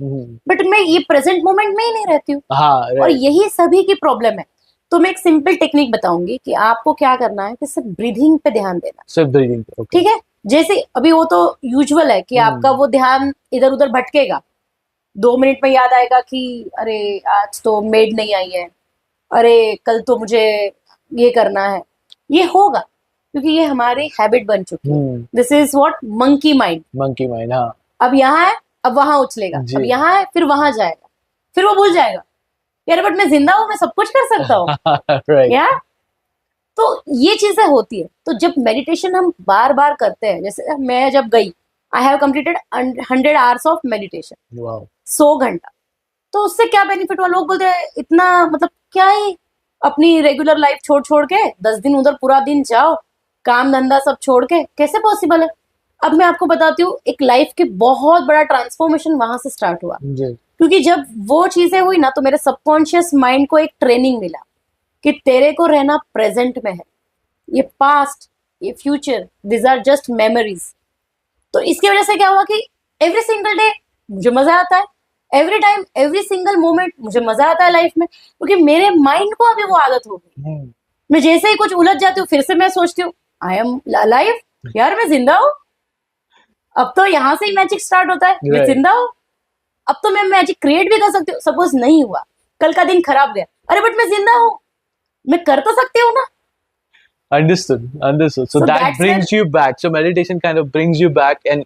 बट मैं ये प्रेजेंट मोमेंट में ही नहीं रहती हूँ. हाँ, और राइट। यही सभी की प्रॉब्लम है. तो मैं एक सिंपल टेक्निक बताऊंगी कि आपको क्या करना है कि सिर्फ ब्रीदिंग पे ध्यान देना. सिर्फ ब्रीदिंग, ओके। ठीक है. जैसे अभी वो तो यूजुअल है कि आपका वो ध्यान इधर उधर भटकेगा. 2 मिनट में याद आएगा कि अरे आज तो मेड नहीं आई है, अरे कल तो मुझे ये करना है. ये होगा क्योंकि ये हमारी हैबिट बन चुकी है. This is what monkey mind. Monkey mind, हाँ। अब यहाँ है, अब वहां उछलेगा, जी। अब यहाँ है, फिर वहां जाएगा, फिर वो भूल जाएगा यार बट मैं जिंदा हूँ, मैं सब कुछ कर सकता हूँ. राइट। या तो ये चीजें होती है. तो जब मेडिटेशन हम बार बार करते हैं, जैसे मैं जब गई, I have completed 100 hours of meditation, wow. 100 घंटा. तो उससे क्या बेनिफिट हुआ? लोग बोलते हैं इतना मतलब क्या ही, अपनी रेगुलर लाइफ छोड़ छोड़ के 10 दिन उधर पूरा दिन जाओ, काम धंधा सब छोड़ के, कैसे पॉसिबल है? अब मैं आपको बताती हूँ, एक लाइफ के बहुत बड़ा ट्रांसफॉर्मेशन वहां से स्टार्ट हुआ. जी। क्योंकि जब वो चीजें हुई ना तो मेरे सबकॉन्शियस माइंड को एक ट्रेनिंग मिला कि तेरे को रहना प्रेजेंट में है. ये पास्ट, ये future, this are just memories. तो इसकी वजह से क्या हुआ कि एवरी सिंगल डे मुझे मजा आता है, every time every single moment मुझे मजा आता है लाइफ में, क्योंकि मेरे माइंड को अभी वो आदत हो गई. मैं जैसे ही कुछ उलझ जाती हूँ फिर से मैं सोचती हूँ आई एम अलाइव, यार मैं जिंदा हूँ. अब तो यहाँ से ही मैजिक स्टार्ट होता है, मैं Right. जिंदा हूँ. अब तो मैं मैजिक क्रिएट भी कर सकती हूँ. सपोज नहीं हुआ, कल का दिन खराब गया, अरे बट मैं जिंदा हूँ, मैं कर तो सकती हूँ ना. Understood. So So that that's brings you back. So meditation kind of brings you back, and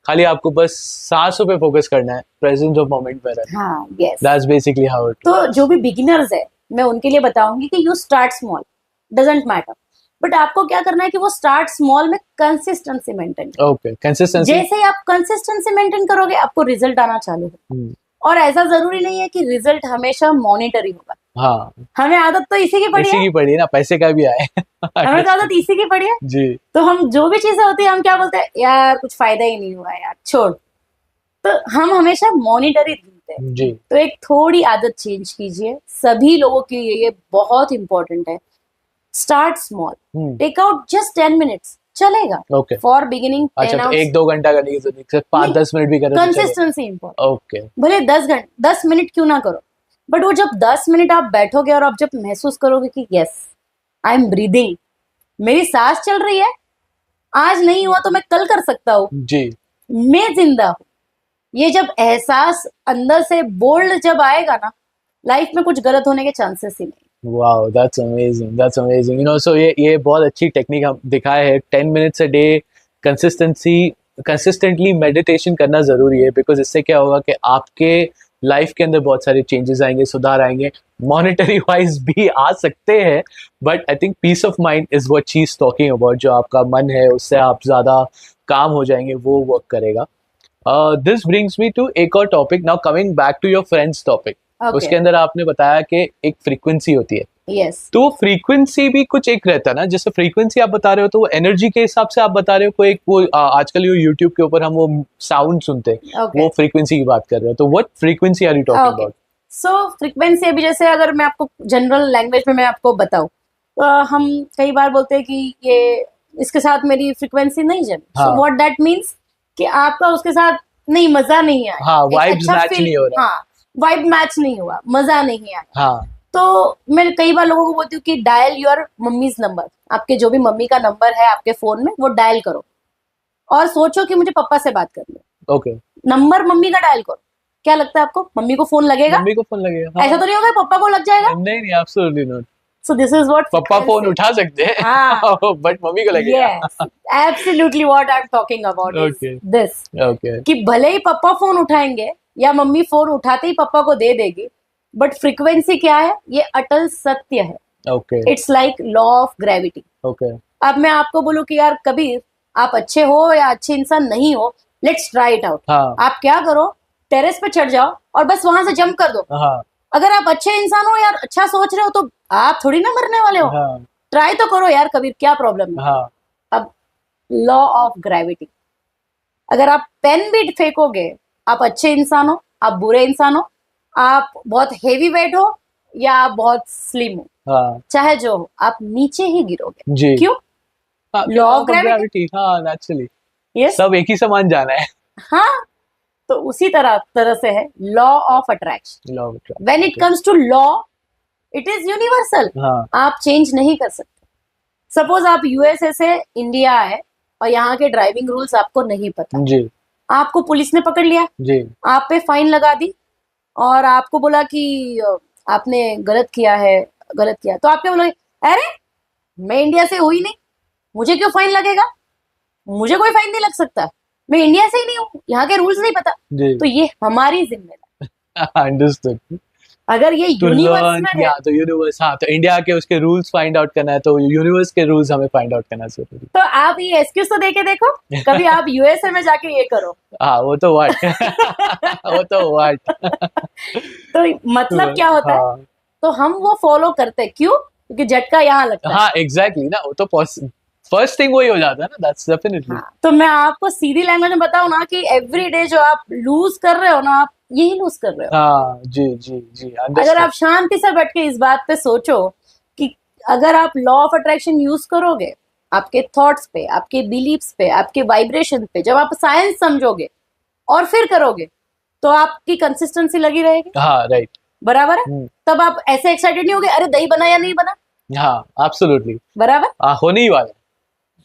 खाली आपको बस सांसों पे फोकस करना है, प्रेजेंस ऑफ मोमेंट में रहना. हाँ, yes. That's basically how it तो works. जो भी बिगिनर्स है मैं उनके लिए बताऊंगी कि you start small, doesn't matter, but आपको क्या करना है कि वो स्टार्ट स्मॉल में कंसिस्टेंसी मेंटेन. Okay, consistency. जैसे ही आप कंसिस्टेंसी मेंटेन करोगे आपको रिजल्ट आना चालू होगा. और ऐसा जरूरी नहीं है कि रिजल्ट हमेशा मॉनिटरी होगा. हाँ, हमें आदत तो इसी की पड़ी इसी है, की पड़ी है ना, पैसे का भी आए. हमें तो आदत इसी की पड़ी है. जी. तो हम जो भी चीजें होती है हम क्या बोलते हैं, यार कुछ फायदा ही नहीं हुआ यार, छोड़. तो हम हमेशा मॉनिटरी ढूंढते हैं. जी. तो एक थोड़ी आदत चेंज कीजिए. सभी लोगों के लिए ये बहुत इंपॉर्टेंट है. Start small, take out just 10 minutes, चलेगा. ओके. फॉर बिगिनिंग 10 अच्छा, तो आवर्स. 1-2 घंटा करने की जरूरत नहीं, सिर्फ 5-10 मिनट भी करो तो चलेगा. Consistency important. ओके. भले 10 मिनट क्यों ना करो, बट वो जब 10 मिनट आप बैठोगे और आप जब महसूस करोगे कि यस आई एम ब्रीदिंग, मेरी सांस चल रही है, आज नहीं हुआ तो मैं कल कर सकता हूँ, जी. मैं जिंदा हूँ, ये जब एहसास अंदर से बोल्ड जब आएगा ना, लाइफ में कुछ गलत होने के चांसेस ही नहीं. Wow, that's amazing. That's amazing. You know, so ये बहुत अच्छी टेक्निक हम दिखाए है. 10 minutes a day consistently meditation करना जरूरी है, बिकॉज इससे क्या होगा कि आपके लाइफ के अंदर बहुत सारे चेंजेस आएंगे, सुधार आएंगे, मॉनेटरी वाइज भी आ सकते हैं, but I think peace of mind is what she is talking about. जो आपका मन है उससे आप ज़्यादा काम हो जाएंगे, वो वर्क करेगा. दिस ब्रिंग्स मी टू एक और topic. Now coming back to your friends topic. उसके अंदर आपने बताया कि एक फ्रीक्वेंसी होती है. यस. तो फ्रीक्वेंसी भी कुछ एक रहता है ना, जैसे फ्रीक्वेंसी आप बता रहे हो तो वो एनर्जी के हिसाब से आप बता रहे हो, कोई एक वो आजकल ये यूट्यूब के ऊपर हम वो साउंड सुनते हैं, वो फ्रीक्वेंसी की बात कर रहे हो, तो what frequency are you talking about? So frequency अभी जैसे अगर मैं आपको जनरल लैंग्वेज में मैं आपको बताऊं, हम कई बार बोलते हैं कि ये इसके साथ मेरी फ्रीक्वेंसी नहीं जमी. सो व्हाट दैट मीन्स कि आपका उसके साथ नहीं, मजा नहीं आया. हाँ, वाइब्स मैच नहीं हो रहा. हाँ, वाइब मैच नहीं हुआ, मजा नहीं आया. हाँ. तो मैं कई बार लोगों को बोलती हूँ कि डायल योर मम्मीज नंबर. आपके जो भी मम्मी का नंबर है आपके फोन में वो डायल करो और सोचो कि मुझे पापा से बात करनी है. ओके. नंबर मम्मी का डायल करो. क्या लगता है आपको, मम्मी को फोन लगेगा? मम्मी को फोन लगेगा. हाँ. ऐसा तो नहीं होगा पापा को लग जाएगा? नहीं नहीं, absolutely not. So this is what पापा फोन उठा सकते हैं, बट मम्मी को लगेगा. Yes, absolutely what I am talking about is this. Okay. कि भले ही पापा फोन उठाएंगे या मम्मी फोन उठाते ही पापा को दे देगी, बट फ्रीक्वेंसी क्या है, ये अटल सत्य है. Okay. It's like law of gravity. Okay. अब मैं आपको बोलूं कि यार कबीर आप अच्छे हो या अच्छे इंसान नहीं हो, लेट्स ट्राई इट आउट. हाँ. आप क्या करो, टेरेस पे चढ़ जाओ और बस वहां से जंप कर दो. हाँ. अगर आप अच्छे इंसान हो यार, अच्छा सोच रहे हो, तो आप थोड़ी ना मरने वाले हो। हाँ ट्राई तो करो यार कबीर, क्या प्रॉब्लम है। हाँ अब लॉ ऑफ ग्रेविटी, अगर आप पेन भी फेंकोगे, आप अच्छे इंसान हो, आप बुरे इंसान हो, आप बहुत हेवी वेट हो या आप बहुत स्लिम हो, हाँ चाहे जो हो, आप नीचे ही गिरोगे। जी। क्यों? हाँ, law law of of gravity. Gravity, हाँ नेचुरली यस। सब एक ही समान जाना है। हाँ, तो उसी तरह तरह से है law of attraction. Law of when it gravity. Comes to law, it is universal. हाँ आप चेंज नहीं कर सकते। सपोज आप यूएसए से इंडिया आए और यहाँ के ड्राइविंग रूल्स आपको नहीं पता, जी आपको पुलिस ने पकड़ लिया, जी आप पे फाइन लगा दी और आपको बोला कि आपने गलत किया है, गलत किया, तो आप क्या बोलोगे? अरे मैं इंडिया से हुई नहीं, मुझे क्यों फाइन लगेगा? मुझे कोई फाइन नहीं लग सकता, मैं इंडिया से ही नहीं हूँ, यहाँ के रूल्स नहीं पता। जी। तो ये हमारी जिम्मेदारी। अंडरस्टूड। अगर ये टू यूनिवर्स लर्न, में है, या तो यूनिवर्स, हाँ तो इंडिया के उसके रूल्स फाइंड आउट करना है तो यूनिवर्स के रूल्स हमें फाइंड आउट करना जरूरी तो आप ये एक्सक्यूज तो दे के देखो, कभी आप यूएसए में जाके ये करो। है। हाँ वो तो व्हाट वो तो व्हाट तो मतलब क्या होता है? हाँ तो हम वो फॉलो करते हैं, क्यों? क्योंकि झटका यहाँ लगता है। हाँ एग्जैक्टली ना, वो तो फर्स्ट थिंग वही हो जाता है ना, दैट्स डेफिनेटली। हाँ, तो मैं आपको सीधी लैंग्वेज में बताऊं ना कि एवरी डे जो आप लूज कर रहे हो ना, आप यही लूज कर रहे हो। हाँ जी जी जी, अगर अंडरस्टूड। आप शांति से बैठ के इस बात पे सोचो कि अगर आप लॉ ऑफ अट्रैक्शन यूज करोगे, आपके थॉट्स पे, आपके बिलीव्स पे, आपके वाइब्रेशन पे, जब आप साइंस समझोगे और फिर करोगे, तो आपकी कंसिस्टेंसी लगी रहेगी। हाँ राइट। बराबर है? तब आप ऐसे एक्साइटेड नहीं होगे, अरे दही बना या नहीं बना। हाँ एब्सोल्युटली। बराबर, होने ही वाला है।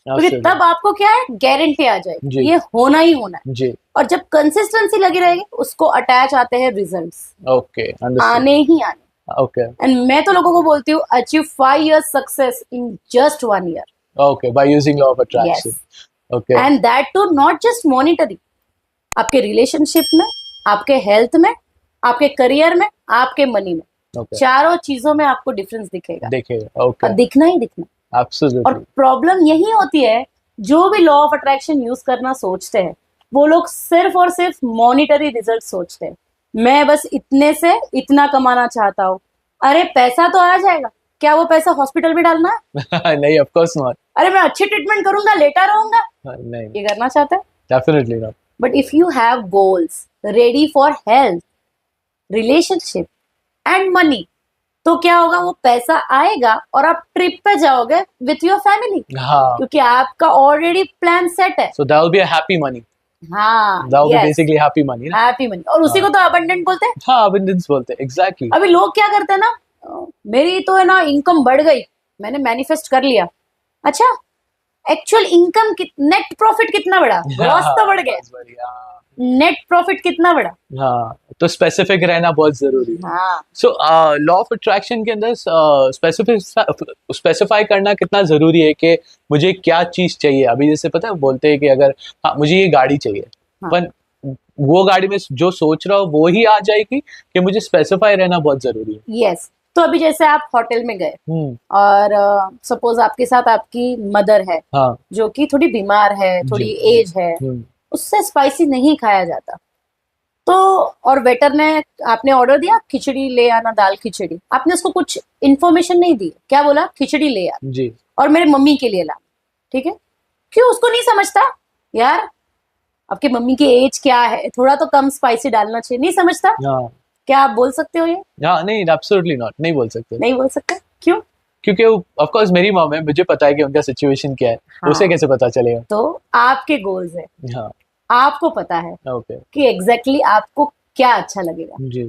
क्योंकि Absolutely. तब आपको क्या है, गारंटी आ जाएगी, जी। ये होना ही होना है। जी और जब कंसिस्टेंसी लगी रहेगी, उसको अटैच आते हैं रिजल्ट्स, ओके अंडरस्टूड। आने ही आने। ओके एंड मैं तो लोगों को बोलती हूँ, achieve 5 years success in just 1 year। Okay, by using law of attraction. Yes, okay and that too not just monetary, आपके रिलेशनशिप में, आपके हेल्थ में, आपके करियर में, आपके मनी में, ओके, चारों चीजों में आपको डिफरेंस दिखेगा। देखिएगा। और ओके दिखना ही दिखना। और एब्सोल्युटली। प्रॉब्लम यही होती है, जो भी लॉ ऑफ अट्रैक्शन यूज करना सोचते हैं, वो लोग सिर्फ और सिर्फ मॉनिटरी रिजल्ट सोचते हैं। मैं बस इतने से इतना कमाना चाहता हूँ। अरे पैसा तो आ जाएगा, क्या वो पैसा हॉस्पिटल में डालना है? नहीं ऑफ कोर्स नॉट। अरे मैं अच्छी ट्रीटमेंट करूंगा, लेटा रहूंगा, नहीं ये करना चाहते हैं। Definitely not. But if you have goals ready for health, relationship and money, तो क्या होगा, वो पैसा आएगा और आप ट्रिप पे जाओगे विथ योर फैमिली, हाँ, क्योंकि आपका ऑलरेडी प्लान सेट है। so that will be a happy money. हाँ, That will be basically happy money ना। हैप्पी मनी, और उसी को तो अबंडेंट बोलते हैं। हाँ abundance बोलते हैं एग्जैक्टली। अभी लोग क्या करते हैं ना, मेरी तो है ना इनकम बढ़ गई, मैंने मैनिफेस्ट कर लिया। अच्छा, एक्चुअल इनकम नेट प्रॉफिट कितना बढ़ा? ग्रॉस तो बढ़ गया, नेट प्रॉफिट कितना बढ़ा? हाँ, तो स्पेसिफिक रहना बहुत जरूरी है। हाँ, सो लॉ ऑफ अट्रैक्शन के अंदर स्पेसिफाई करना कितना जरूरी है कि मुझे क्या चीज चाहिए। अभी जैसे पता है बोलते हैं कि अगर हाँ मुझे ये गाड़ी चाहिए, हाँ। पर वो गाड़ी में जो सोच रहा हो वो ही आ जाएगी, कि मुझे स्पेसिफाई रहना बहुत जरूरी है। यस। तो अभी जैसे आप होटल में गए हम्म, और सपोज आपके साथ आपकी मदर है, हाँ जो कि थोड़ी बीमार है, थोड़ी जी, एज है, हम्म, उससे स्पाइसी नहीं खाया जाता, तो और वेटर ने, आपने ऑर्डर दिया खिचड़ी ले आना, दाल खिचड़ी, आपने उसको कुछ इन्फॉर्मेशन नहीं दी, क्या बोला? खिचड़ी ले आ जी और मेरे मम्मी के लिए ला। ठीक है, क्यों? उसको नहीं समझता यार, आपकी मम्मी की एज क्या है, थोड़ा तो कम स्पाइसी डालना चाहिए, नहीं समझता। हाँ क्या आप बोल सकते हो ये? हाँ, नहीं एब्सोल्युटली नॉट, नहीं बोल सकते। नहीं बोल सकते, क्यों? क्योंकि ऑफ कोर्स मेरी मॉम है, मुझे पता है कि उनका सिचुएशन क्या है। हाँ। उसे कैसे पता चलेगा? तो आपके गोल्स है, हाँ आपको पता है ओके कि एग्जैक्टली आपको क्या अच्छा लगेगा। जी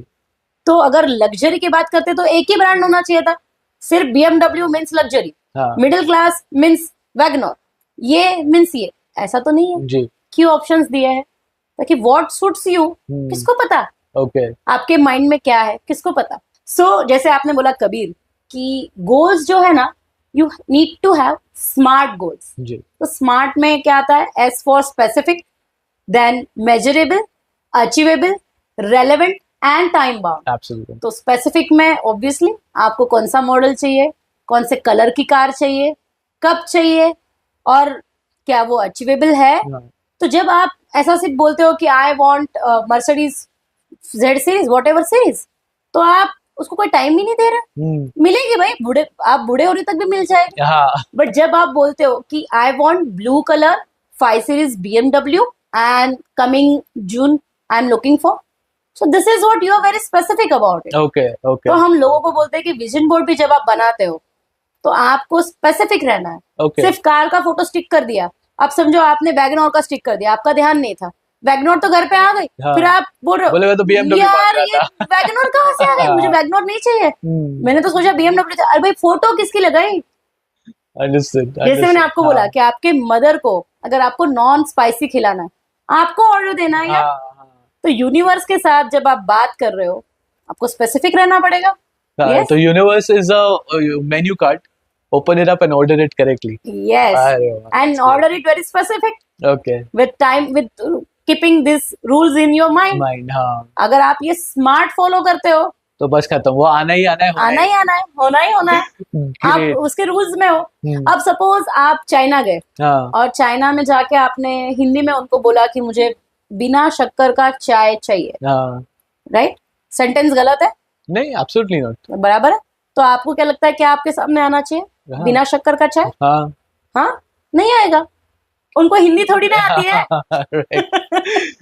तो अगर लग्जरी की बात करते तो एक ही ब्रांड होना चाहिए था, सिर्फ BMW मीन्स लग्जरी, हाँ मिडिल क्लास मीन्स वैगनर, ये मीन्स ये, ऐसा तो नहीं है। जी क्यों ऑप्शंस दिए हैं? ताकि व्हाट सूट्स यू, किसको पता ओके आपके माइंड में क्या है, किसको पता। जैसे आपने बोला कबीर कि गोल्स जो है ना, you need to have smart goals. जी तो स्मार्ट में क्या आता है? S for specific, then measurable, achievable, relevant and time bound. Absolutely. तो स्पेसिफिक में ऑब्वियसली आपको कौन सा मॉडल चाहिए, कौन से कलर की कार चाहिए, कब चाहिए, और क्या वो अचीवेबल है। तो जब आप ऐसा सिर्फ बोलते हो कि I want Mercedes Z series, what ever series, तो आप उसको कोई टाइम ही नहीं दे रहा। मिलेगी भाई, बूढ़े आप बूढ़े होने तक भी मिल जाएगी। हाँ बट जब आप बोलते हो कि I want blue colour 5 series BMW and coming June I am looking for, so this is what you are very specific about it. Okay okay तो हम लोगों को बोलते हैं कि विजन बोर्ड भी जब आप बनाते हो तो आपको स्पेसिफिक रहना है। ओके सिर्फ कार का फोटो स्टिक कर दिया, अब समझो आपने वैगनर का स्टिक कर दिया, आपका ध्यान नहीं था, वैगनर तो घर पे आ गई, हाँ। फिर आप बोल रहे बोले मैं तो हो BMW यार मांग ये रहा था। वैगनर कहाँ से आ गई, मुझे वैगनर नहीं चाहिए, मैंने तो सोचा BMW था। अरे भाई फोटो किसकी लगाई? अंडरस्टूड जैसे मैंने आपको बोला कि आपके मदर को अगर आपको नॉन स्पाइसी खिलाना है, आपको ऑर्डर देना है यार। तो यूनिवर्स के साथ जब आप बात कर रहे हो आपको स्पेसिफिक रहना पड़ेगा। Yes. तो universe is a menu card, open it up and order it correctly. Yes, अरे वाह, and order it very specific okay with time, with keeping these rules in your mind. Mind. हाँ अगर आप ये smart follow करते हो, तो बस खत्म, वो आना ही आना है, आना ही आना है, होना ही होना है, आप Great. उसके रूल्स में हो। अब सपोज आप चाइना गए हाँ और चाइना में जाके आपने हिंदी में उनको बोला कि मुझे बिना शक्कर का चाय चाहिए, हाँ राइट? सेंटेंस गलत है? नहीं, एब्सोल्युटली नॉट। बराबर है। तो आपको क्या लगता है कि आपके सामने आना चाहिए हाँ। बिना शक्कर का चाय? हाँ हाँ, नहीं आएगा, उनको हिंदी थोड़ी ना आती है।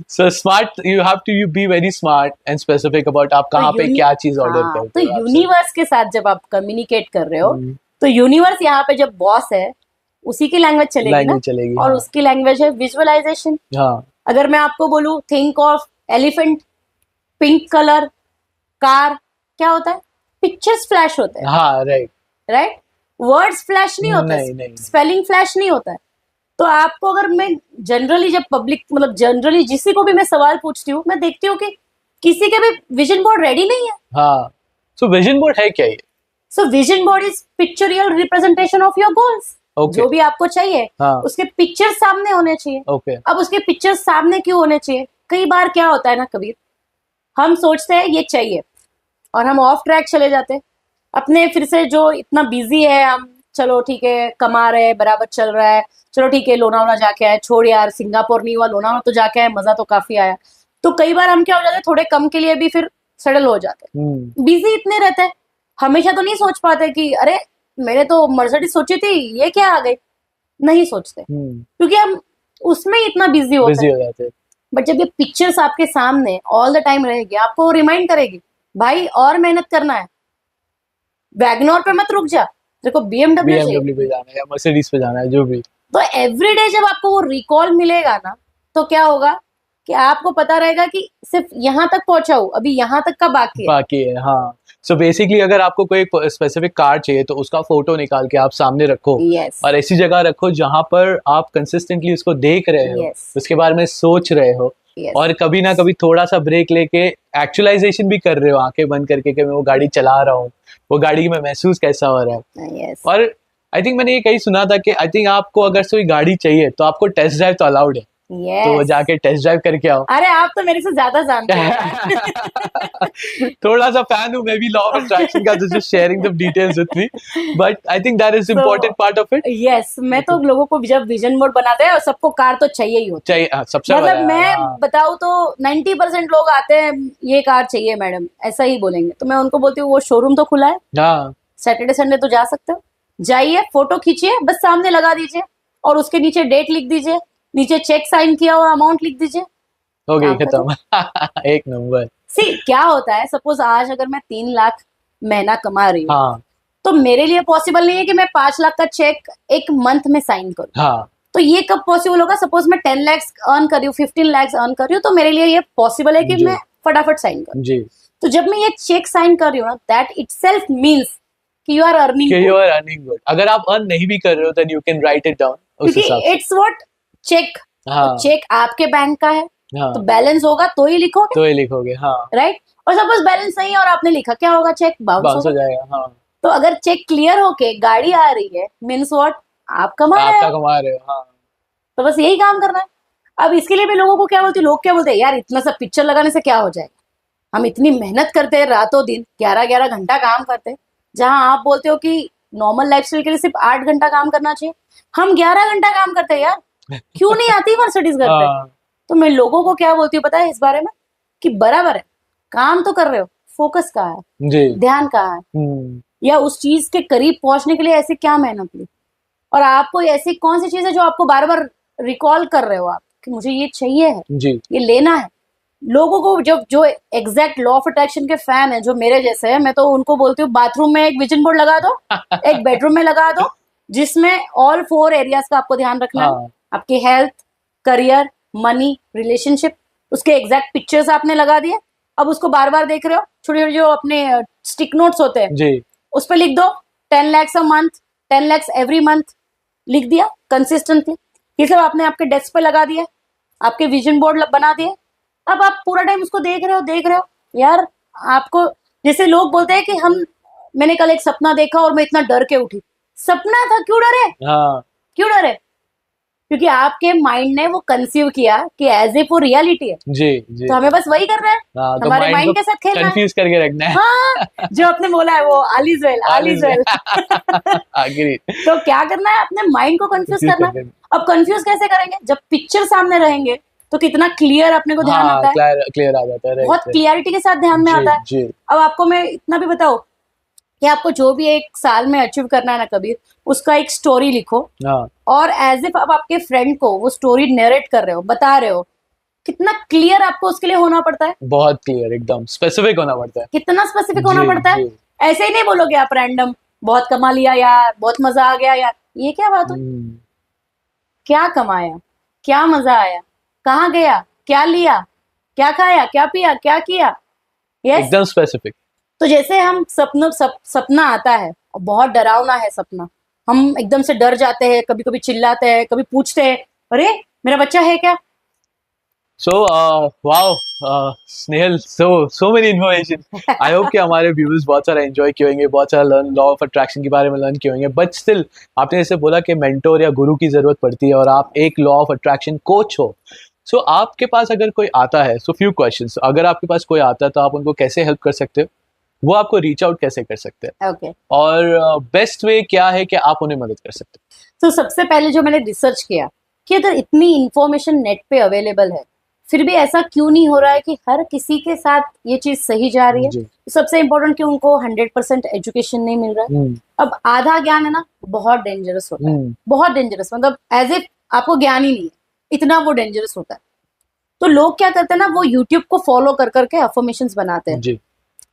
So smart, you have to be very smart and specific about आप कहाँ पे क्या चीज ऑर्डर हाँ, करते तो हो। यूनिवर्स के साथ जब आप कम्युनिकेट कर रहे हो हम्म। तो यूनिवर्स यहाँ पे जब बॉस है उसी की लैंग्वेज चलेगी ना, लैंग्वेज चलेगी। और हाँ उसकी लैंग्वेज है विजुअलाइजेशन। हाँ अगर मैं आपको बोलूं think of elephant, pink colour, car, क्या होता है? पिक्चर्स फ्लैश होते हैं, हाँ राइट राइट? वर्ड्स फ्लैश नहीं होते, नहीं। स्पेलिंग फ्लैश नहीं होता है। तो आपको अगर मैं जनरली जब पब्लिक मतलब जनरली जिसी को भी मैं सवाल पूछती हूँ, मैं देखती हूँ कि किसी के भी विजन बोर्ड रेडी नहीं है। हाँ, सो विजन बोर्ड है क्या ये? So vision board is pictorial representation of your goals. Okay. जो भी आपको चाहिए हाँ उसके पिक्चर सामने होने चाहिए। ओके अब उसके पिक्चर सामने क्यों होने चाहिए? कई बार क्या होता है ना कबीर, हम सोचते हैं ये चाहिए और हम ऑफ ट्रैक चले जाते हैं अपने, फिर से जो इतना बिजी है हम, चलो ठीक है कमा रहे हैं, बराबर चल रहा है, चलो ठीक है लोनावाला जाके आए, छोड़ यार सिंगापुर नहीं हुआ, लोनावाला तो जाके आए, मजा तो काफी आया। तो कई बार हम क्या हो जाते हैं, थोड़े कम के लिए भी फिर सेटल हो जाते हैं, बिजी इतने रहते हैं, हमेशा तो नहीं सोच पाते कि अरे मैंने तो मर्सिडीज सोची थी, ये क्या आ गई, नहीं सोचते क्योंकि हम उसमें इतना बिजी होते हो जाते हैं। बट जब ये पिक्चर्स आपके सामने ऑल द टाइम रहेगी, आपको रिमाइंड करेगी भाई और मेहनत करना है, वैगनर पे मत रुक जा, देखो BMW पे जाना है या मर्सिडीज पे जाना है, जो भी। तो एवरीडे जब आपको वो रिकॉल मिलेगा ना, तो क्या होगा कि आपको पता रहेगा कि सिर्फ यहाँ तक पहुंचा हूँ, अभी यहाँ तक का बाकी है। हाँ, सो बेसिकली अगर आपको कोई स्पेसिफिक कार चाहिए तो उसका फोटो निकाल के आप सामने रखो। Yes. और ऐसी जगह रखो जहां पर आप कंसिस्टेंटली उसको देख रहे हो। Yes. उसके बारे में सोच रहे हो। Yes. और कभी ना कभी थोड़ा सा ब्रेक लेके एक्चुअलाइजेशन भी कर रहे हो, आंखें बंद करके कि मैं वो गाड़ी चला रहा हूँ, वो गाड़ी में महसूस कैसा हो रहा है। Yes. और आई थिंक मैंने ये कहीं सुना था कि आई थिंक आपको अगर कोई गाड़ी चाहिए तो आपको टेस्ट ड्राइव तो अलाउड है। Yes. तो जाके टेस्ट ड्राइव करके आओ। अरे आप तो मेरे से ज्यादा जानते हैं। थोड़ा सा फैन हूँ मैं भी लॉ ऑफ अट्रैक्शन का, just sharing the details with me, but I think that is important part of it. Yes, मैं तो लोगों को जब विजन बोर्ड बनाते हैं और सबको कार तो चाहिए ही होती है। चाहिए, सबसे मतलब मैं बताऊं तो 90% लोग आते हैं ये कार चाहिए मैडम, ऐसा ही बोलेंगे। तो मैं उनको बोलती हूँ वो शोरूम तो खुला है, सैटरडे संडे तो जा सकते हो, जाइए फोटो खींचिए, बस सामने लगा दीजिए और उसके नीचे डेट लिख दीजिए, नीचे चेक साइन किया हुआ अमाउंट लिख दीजिए, हो गई खत्म। एक नंबर। सी क्या होता है, सपोज आज अगर मैं 3 लाख महीना कमा रही हूँ, हाँ, तो मेरे लिए पॉसिबल नहीं है कि मैं 5 लाख का चेक एक मंथ में साइन करूँ। हाँ, तो ये कब पॉसिबल होगा? सपोज मैं 10 लाख अर्न कर रही हूँ, 15 लाख अर्न कर रही हूँ, तो मेरे लिए ये पॉसिबल है कि मैं फटाफट साइन करूँ जी। तो जब मैं ये चेक साइन कर रही हूँ ना, दैट इटसेल्फ मींस कि यू आर अर्निंग गुड। अगर आप अर्न नहीं भी कर रहे हो then you can write it down, क्योंकि इट्स व्हाट चेक। हाँ, चेक आपके बैंक का है, हाँ, तो बैलेंस होगा तो ही लिखोगे, तो ही लिखोगे। हाँ, राइट? और सपोज बैलेंस नहीं है और आपने लिखा, क्या होगा? चेक बाउंस हो जाएगा। हाँ, तो अगर चेक क्लियर होके गाड़ी आ रही है मींस व्हाट, आप कमा रहे हो। हाँ, तो बस यही काम करना है। अब इसके लिए भी लोगों को क्या बोलते हैं, लोग क्या बोलते हैं, यार इतना सा पिक्चर लगाने से क्या हो जाएगा, हम इतनी मेहनत करते हैं, रातों दिन 11-11 घंटा काम करते हैं, जहां आप बोलते हो कि नॉर्मल लाइफस्टाइल के लिए सिर्फ 8 घंटा काम करना चाहिए, हम 11 घंटा काम करते हैं यार, क्यों नहीं आती मर्सिडीज घर पे? तो मैं लोगों को क्या बोलती हूँ पता है इस बारे में, कि बराबर है, काम तो कर रहे हो, फोकस कहाँ है, जी। ध्यान कहाँ है, या उस चीज के करीब पहुंचने के लिए ऐसी क्या मेहनत ली, और आपको ऐसी कौन सी चीज है जो आपको बार बार रिकॉल कर रहे हो आप कि मुझे ये चाहिए है, जी। ये लेना है। लोगों को जब जो एग्जैक्ट लॉ ऑफ अट्रैक्शन के फैन है, जो मेरे जैसे है, मैं तो उनको बोलती हूँ बाथरूम में एक विजन बोर्ड लगा दो, एक बेडरूम में लगा दो, जिसमें ऑल 4 एरियाज का आपको ध्यान रखना है। हाँ। आपकी हेल्थ, करियर, मनी, रिलेशनशिप, उसके एग्जैक्ट पिक्चर्स आपने लगा दिए। अब उसको बार बार देख रहे हो, छोटे छोटे जो अपने स्टिक नोट्स होते हैं जी। उस पर लिख दो 10 lakhs a month, 10 lakhs every month, लिख दिया कंसिस्टेंटली। ये सब आपने आपके डेस्क पे लगा दिया, आपके विजन बोर्ड बना दिए। अब आप पूरा टाइम उसको देख रहे हो यार। आपको जैसे लोग बोलते हैं कि मैंने कल एक सपना देखा और मैं इतना डर के उठी। सपना था, क्यों डरे? हाँ। क्यों डरे? क्योंकि आपके माइंड ने वो कंसीव किया कि एज इफ वो रियलिटी है। जी। जी। तो हमें बस वही करना है, हाँ, तो हमारे माइंड के साथ खेलना है। कंफ्यूज करके रखना है। हाँ, जो आपने बोला है वो all is well, all is well. आखिरी तो क्या करना है, अपने माइंड को कंफ्यूज करना है। अब कंफ्यूज कैसे करेंगे? जब पिक्चर सामने रहेंगे तो कितना क्लियर अपने को ध्यान आता है, क्लियर आ जाता है, बहुत क्लियरिटी के साथ ध्यान में आता है। जी। अब आपको मैं इतना भी बताऊं कि आपको जो भी एक साल में अचीव करना है ना कबीर, उसका एक स्टोरी लिखो। हाँ। और एज इफ आप आपके फ्रेंड को वो स्टोरी नरेट कर रहे हो, बता रहे हो। कितना क्लियर आपको उसके लिए होना पड़ता है, बहुत क्लियर, एकदम स्पेसिफिक होना पड़ता है। कितना स्पेसिफिक होना पड़ता है। जी। ऐसे ही नहीं बोलोगे आप रैंडम, बहुत कमा लिया यार, बहुत मजा आ गया यार। ये क्या बात हुई? क्या कमाया, क्या मजा आया, कहाँ गया, क्या लिया, क्या खाया, क्या पिया, क्या किया? यस, एकदम स्पेसिफिक। तो जैसे हम सपना आता है और बहुत डरावना है सपना, हम एकदम से डर जाते हैं, कभी कभी चिल्लाते हैं, कभी पूछते हैं अरे मेरा बच्चा है क्या? So wow Snehal, so many information. I hope कि हमारे व्यूअर्स बहुत सारा एंजॉय किए होंगे, बहुत सारा लॉ ऑफ अट्रैक्शन के बारे में लर्न किए होंगे। बट स्टिल आपने जैसे बोला कि मेंटोर या गुरु की जरूरत पड़ती है और आप एक लॉ ऑफ अट्रैक्शन कोच हो। सो आपके पास अगर कोई आता है, सो फ्यू क्वेश्चंस, अगर आपके पास कोई आता है तो आप उनको कैसे हेल्प कर सकते हो, वो आपको रीच आउट कैसे कर सकते हैं, ओके, और बेस्ट वे क्या है कि आप उन्हें मदद कर सकते हैं? तो सबसे पहले जो मैंने रिसर्च किया कि अगर इतनी इंफॉर्मेशन नेट पे अवेलेबल है, फिर भी ऐसा क्यों नहीं हो रहा है कि हर किसी के साथ ये चीज सही जा रही है। तो सबसे इम्पोर्टेंट कि उनको 100% एजुकेशन नहीं मिल रहा है। अब आधा ज्ञान है ना, बहुत डेंजरस होता है, बहुत डेंजरस। मतलब एज इफ आपको ज्ञान ही नहीं है, इतना वो डेंजरस होता है। तो लोग क्या करते हैं ना, वो यूट्यूब को फॉलो कर करके अफर्मेशंस बनाते हैं।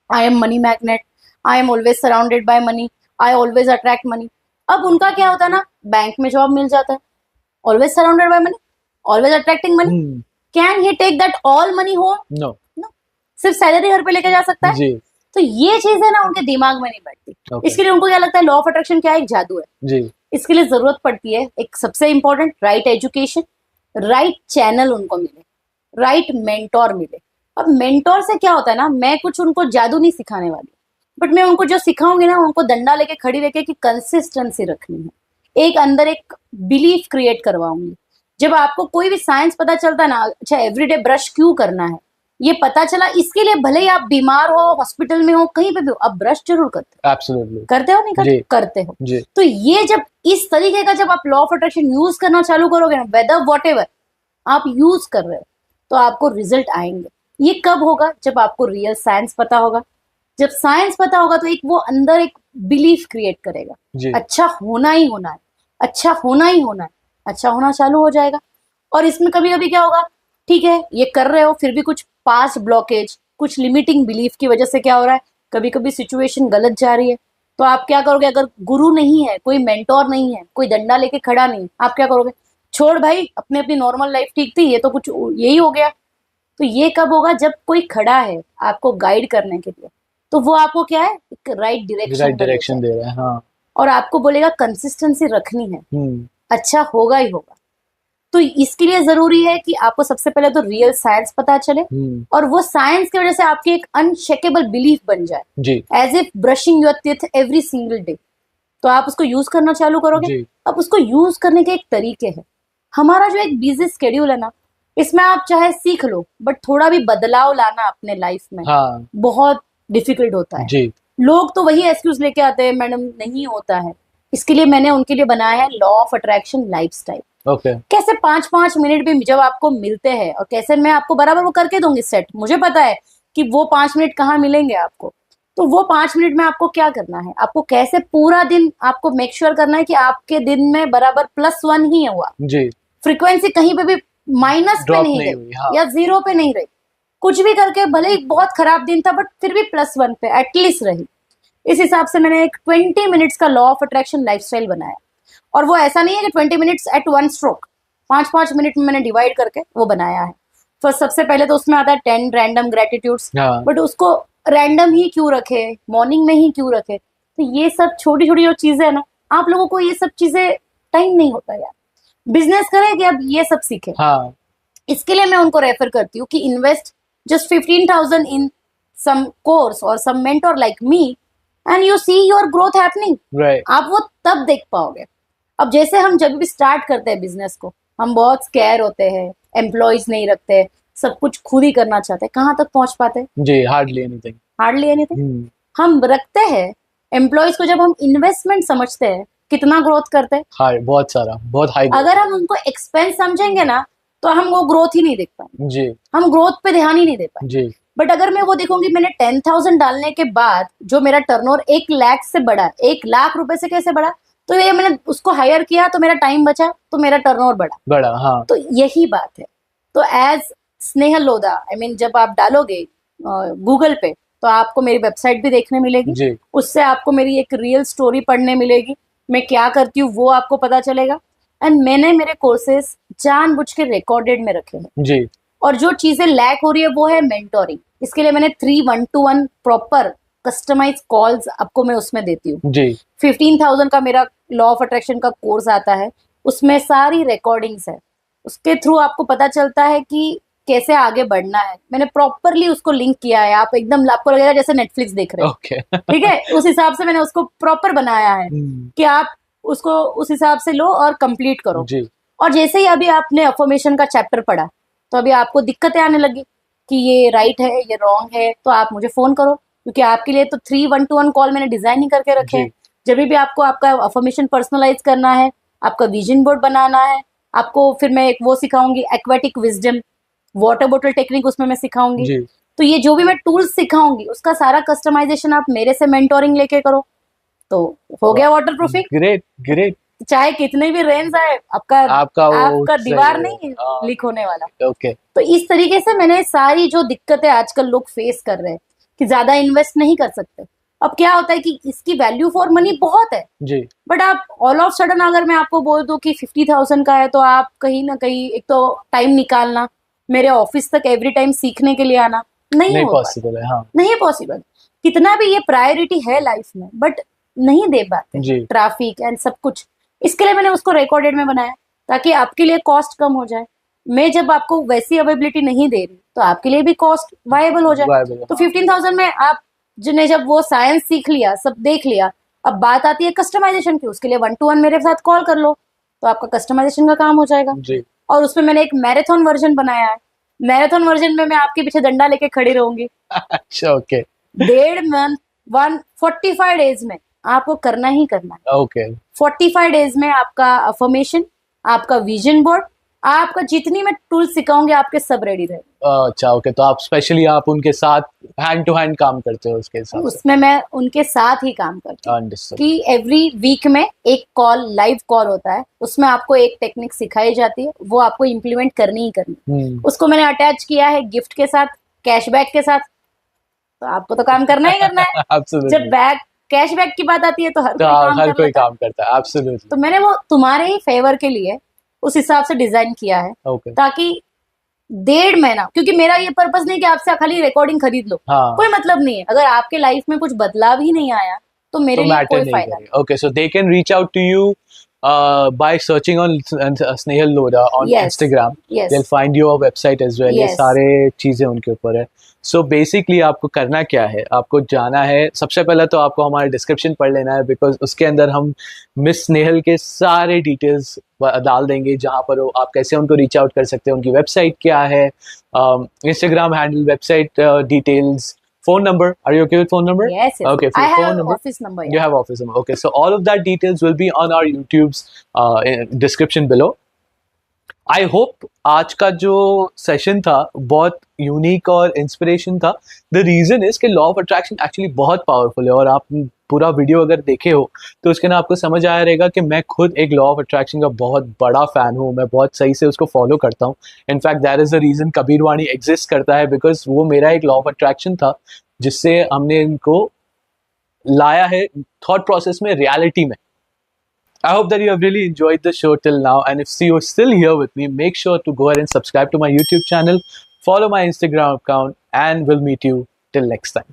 I am money magnet, I am always surrounded by money, I always attract money. अब उनका क्या होता है ना, बैंक में जॉब मिल जाता है, always surrounded by money, always attracting money. Can he take that all money home? No, सिर्फ सैलरी घर पे लेके जा सकता है जी। तो ये चीज है ना, उनके दिमाग में नहीं बैठती। इसके लिए उनको क्या लगता है, लॉ ऑफ अट्रैक्शन क्या है, एक जादू है जी। इसके लिए जरूरत पड़ती है एक सबसे important right education, right channel उनको मिले, राइट मेंटोर मिले। अब मेंटोर से क्या होता है ना, मैं कुछ उनको जादू नहीं सिखाने वाली, बट मैं उनको जो सिखाऊंगी ना, उनको डंडा लेके खड़ी लेके कि कंसिस्टेंसी रखनी है, एक अंदर एक बिलीफ क्रिएट करवाऊंगी। जब आपको कोई भी साइंस पता चलता है ना, अच्छा एवरीडे ब्रश क्यों करना है, ये पता चला, इसके लिए भले ही आप बीमार हो, हॉस्पिटल में हो, कहीं पे भी हो, आप ब्रश जरूर करते हो। एब्सोल्युटली करते हो, नहीं करते? करते हो जी। तो ये जब इस तरीके का जब आप लॉ ऑफ अट्रैक्शन यूज करना चालू करोगे ना, वेदर व्हाटएवर आप यूज कर रहे हो, तो आपको रिजल्ट आएंगे। ये कब होगा, जब आपको रियल साइंस पता होगा। जब साइंस पता होगा तो एक वो अंदर एक बिलीफ क्रिएट करेगा जी। अच्छा होना ही होना है, अच्छा होना ही होना है, अच्छा होना चालू हो जाएगा। और इसमें कभी कभी क्या होगा, ठीक है ये कर रहे हो, फिर भी कुछ पास ब्लॉकेज, कुछ लिमिटिंग बिलीफ की वजह से क्या हो रहा है, कभी कभी सिचुएशन गलत जा रही है, तो आप क्या करोगे? अगर गुरु नहीं है, कोई मेंटोर नहीं है, कोई डंडा लेके खड़ा नहीं, आप क्या करोगे? छोड़ भाई, अपने अपनी नॉर्मल लाइफ ठीक थी, ये तो कुछ यही हो गया। तो ये कब होगा, जब कोई खड़ा है आपको गाइड करने के लिए, तो वो आपको क्या है, एक राइट डायरेक्शन दे रहा है। हाँ। और आपको बोलेगा कंसिस्टेंसी रखनी है, अच्छा होगा ही होगा। तो इसके लिए जरूरी है कि आपको सबसे पहले तो रियल साइंस पता चले, और वो साइंस की वजह से आपकी एक अनशेकेबल बिलीफ बन जाए, as if brushing your teeth every single day. तो आप उसको यूज करना चालू करोगे। अब उसको यूज करने के एक तरीके हैं। हमारा जो एक बिजी स्केड्यूल है ना, इसमें आप चाहे सीख लो, बट थोड़ा भी बदलाव लाना अपने लाइफ में बहुत डिफिकल्ट होता है जी। लोग तो वही एक्सक्यूज लेके आते हैं, मैडम नहीं होता है। इसके लिए मैंने उनके लिए बनाया है लॉ ऑफ अट्रैक्शन लाइफस्टाइल। कैसे 5-5 मिनट भी जब आपको मिलते हैं, और कैसे मैं आपको बराबर वो करके दूंगी सेट। मुझे पता है कि वो 5 मिनट कहाँ मिलेंगे आपको। तो वो 5 मिनट में आपको क्या करना है, आपको कैसे पूरा दिन आपको मेक श्योर करना है कि आपके दिन में बराबर +1 ही हुआ, जी, फ्रीक्वेंसी कहीं पे भी माइनस पे ड्रॉप नहीं नहीं गई हुई, हाँ, या 0 पे नहीं रही, कुछ भी करके भले ही बहुत खराब दिन था बट फिर भी +1 पे एटलीस्ट रही। इस हिसाब से मैंने एक 20 मिनट्स का लॉ ऑफ अट्रैक्शन लाइफस्टाइल बनाया। और वो ऐसा नहीं है कि 20 minutes at one stroke, 5-5 minute में मैंने डिवाइड करके वो बनाया है। तो सबसे पहले तो उसमें आता है 10 रैंडम ग्रेटिट्यूड्स, हाँ, बट उसको रैंडम ही क्यों रखे, मॉर्निंग में ही क्यों रखे। तो ये सब छोटी छोटी जो चीजें है ना, आप लोगों को ये सब चीजें टाइम नहीं होता यार, बिजनेस करें कि अब ये सब सीखे। हाँ, इसके लिए मैं उनको रेफर करती हूँ कि invest just 15,000 in some course और some mentor like me and you see your growth happening. Right, आप वो तब देख पाओगे। अब जैसे हम जब भी स्टार्ट करते हैं बिजनेस को, हम बहुत स्कैर होते हैं, एम्प्लॉयज नहीं रखते, सब कुछ खुद ही करना चाहते हैं, कहाँ तक पहुंच पाते हैं? जी, हार्डली एनीथिंग, हार्डली एनीथिंग। हम रखते हैं एम्प्लॉयज को, जब हम इन्वेस्टमेंट समझते हैं कितना ग्रोथ करते हैं। हाई, बहुत सारा, बहुत हाई, अगर हम उनको एक्सपेंस समझेंगे ना तो हम वो ग्रोथ ही नहीं देख पाएंगे, जी, हम ग्रोथ पे ध्यान ही नहीं दे पाएंगे। जी, बट अगर मैं वो देखूंगी मैंने 10,000 डालने के बाद जो मेरा टर्नओवर 1 लाख से बढ़ा, 1 लाख रुपए से कैसे बढ़ा, तो ये मैंने उसको हायर किया तो मेरा टाइम बचा तो मेरा टर्नओवर बढ़ा। बड़ा, हाँ, तो यही बात है। तो as Snehal Lodha, I mean जब आप डालोगे गूगल पे तो आपको मेरी वेबसाइट भी देखने मिलेगी, जी, उससे आपको मेरी एक रियल स्टोरी पढ़ने मिलेगी, मैं क्या करती हूँ वो आपको पता चलेगा। एंड मैंने मेरे कोर्सेज जानबूझ के रिकॉर्डेड में रखे हैं। जी, और जो चीजें लैक हो रही है वो है मेंटोरिंग। इसके लिए मैंने 3 1-to-1 प्रॉपर कस्टमाइज कॉल्स आपको मैं उसमें देती हूँ। जी, 15,000 का मेरा लॉ ऑफ अट्रैक्शन का कोर्स आता है, उसमें सारी रिकॉर्डिंग्स है, उसके थ्रू आपको पता चलता है कि कैसे आगे बढ़ना है। मैंने प्रॉपरली उसको लिंक किया है, आप एकदम आपको लगेगा जैसे नेटफ्लिक्स देख रहे हैं, ओके, ठीक है, उस हिसाब से मैंने उसको प्रॉपर बनाया है कि आप उसको उस हिसाब से लो और कंप्लीट करो। जी, और जैसे ही अभी आपने अफर्मेशन का चैप्टर पढ़ा तो अभी आपको दिक्कतें आने लगी कि ये राइट है ये रॉन्ग है, तो आप मुझे फोन करो, क्योंकि आपके लिए तो 3 1-to-1 कॉल मैंने डिजाइन ही करके रखे हैं। जब भी आपको आपका अफर्मेशन पर्सनलाइज करना है, आपका विजन बोर्ड बनाना है, आपको फिर मैं एक वो सिखाऊंगी एक्वेटिक विजडम, वाटर बोतल टेक्निक उसमें मैं सिखाऊंगी। जी, तो ये जो भी मैं टूल्स सिखाऊंगी उसका सारा कस्टमाइजेशन आप मेरे से मेंटोरिंग लेके करो, तो हो गया वाटर प्रूफिंग। ग्रेट, ग्रेट, चाहे कितने भी रेंज आए, आपका आपका वो आपका सही दीवार है, नहीं हाँ, लीक होने वाला। ओके, तो इस तरीके से मैंने सारी जो दिक्कतें आजकल लोग फेस कर रहे हैं कि ज्यादा इन्वेस्ट नहीं कर सकते, अब क्या होता है कि इसकी वैल्यू फॉर मनी बहुत है, जी, बट आप ऑल ऑफ सडन अगर मैं आपको बोल दूं कि 50,000 का है, तो आप कहीं ना कहीं एक तो टाइम निकालना, मेरे ऑफिस तक एवरी टाइम सीखने के लिए आना नहीं हो पाता, पॉसिबल है, हाँ, नहीं पॉसिबल। कितना भी ये प्रायोरिटी है लाइफ में बट नहीं दे पाते, जी, ट्रैफिक एंड सब कुछ। इसके लिए मैंने उसको रिकॉर्डेड में बनाया ताकि आपके लिए कॉस्ट कम हो जाए। मैं जब आपको वैसी अवेलेबिलिटी नहीं दे रही तो आपके लिए भी कॉस्ट वायबल हो जाए। viable, तो 15,000 में आप जिन्हें जब वो साइंस सीख लिया, सब देख लिया, अब बात आती है कस्टमाइजेशन की, उसके लिए 1-to-1 मेरे साथ कॉल कर लो तो आपका कस्टमाइजेशन का काम हो जाएगा। जी, और उसमें मैंने एक मैराथन वर्जन बनाया है। मैराथन वर्जन में मैं आपके पीछे डंडा लेके खड़ी रहूंगी अच्छा, ओके, 1.5 मंथ 145 डेज में आपको करना ही करना है। ओके, 45 डेज में आपका अफर्मेशन, आपका विजन बोर्ड, आपका जितनी मैं टूल सिखाऊंगी आपके सब रेडी रहे। अच्छा, ओके, तो आप स्पेशली आप उनके साथ हैंड टू हैंड काम करते हो उसके हिसाब से, उसमें मैं उनके साथ ही काम करती हूँ अंडरस्टूड, कि एवरी वीक में एक कॉल, लाइव कॉल होता है, उसमें आपको एक टेक्निक सिखाई जाती है, वो आपको इम्प्लीमेंट करनी ही करनी। उसको मैंने अटैच किया है गिफ्ट के साथ, कैशबैक के साथ, तो आपको तो काम करना ही करना है। एब्सोल्युटली, जब बैक कैशबैक की बात आती है तो हर तो कोई काम हर कर कोई लेता है। काम करता है, एब्सोल्युटली, तो मैंने वो तुम्हारे ही फेवर के लिए उस हिसाब से डिजाइन किया है, ओके, ताकि 1.5 महीना, क्योंकि मेरा ये पर्पस नहीं कि आपसे खाली रिकॉर्डिंग खरीद लो, हाँ, कोई मतलब नहीं है। अगर आपके लाइफ में कुछ बदलाव ही नहीं आया तो मेरे तो लिए मैटर कोई नहीं फायदा करेगा, okay, so they can reach out to you by searching on Snehal Lodha on Yes. Instagram. Yes. They'll find your website as well. ये Yes. सारे चीजें उनके ऊपर है। So basically आपको करना क्या है, आपको जाना है, सबसे पहले तो आपको हमारा डिस्क्रिप्शन पढ़ लेना है, बिकॉज उसके अंदर हम मिस स्नेहल के सारे डिटेल्स डाल देंगे, जहाँ पर आप कैसे उनको रीच आउट कर सकते हैं, उनकी वेबसाइट क्या है, Instagram handle, website details, phone number. Are you okay with phone number? Yes, yes. Okay, I phone have number. office number. You have office number. Okay, so all of that details will be on our YouTube's description below. I hope आज का जो session था बहुत unique और inspiration था। The reason is कि law of attraction actually बहुत powerful है, और आप पूरा वीडियो अगर देखे हो तो उसके ना आपको समझ आया रहेगा कि मैं खुद एक लॉ ऑफ अट्रैक्शन का बहुत बड़ा फ़ैन हूँ। मैं बहुत सही से उसको फॉलो करता हूँ। In fact that is the reason Kabir Vani exist करता है, बिकॉज वो मेरा एक लॉ ऑफ अट्रैक्शन था जिससे हमने इनको लाया है थॉट प्रोसेस में, रियलिटी में। I hope that you have really enjoyed the show till now. And if you're still here with me, make sure to go ahead and subscribe to my YouTube channel, follow my Instagram account, and we'll meet you till next time.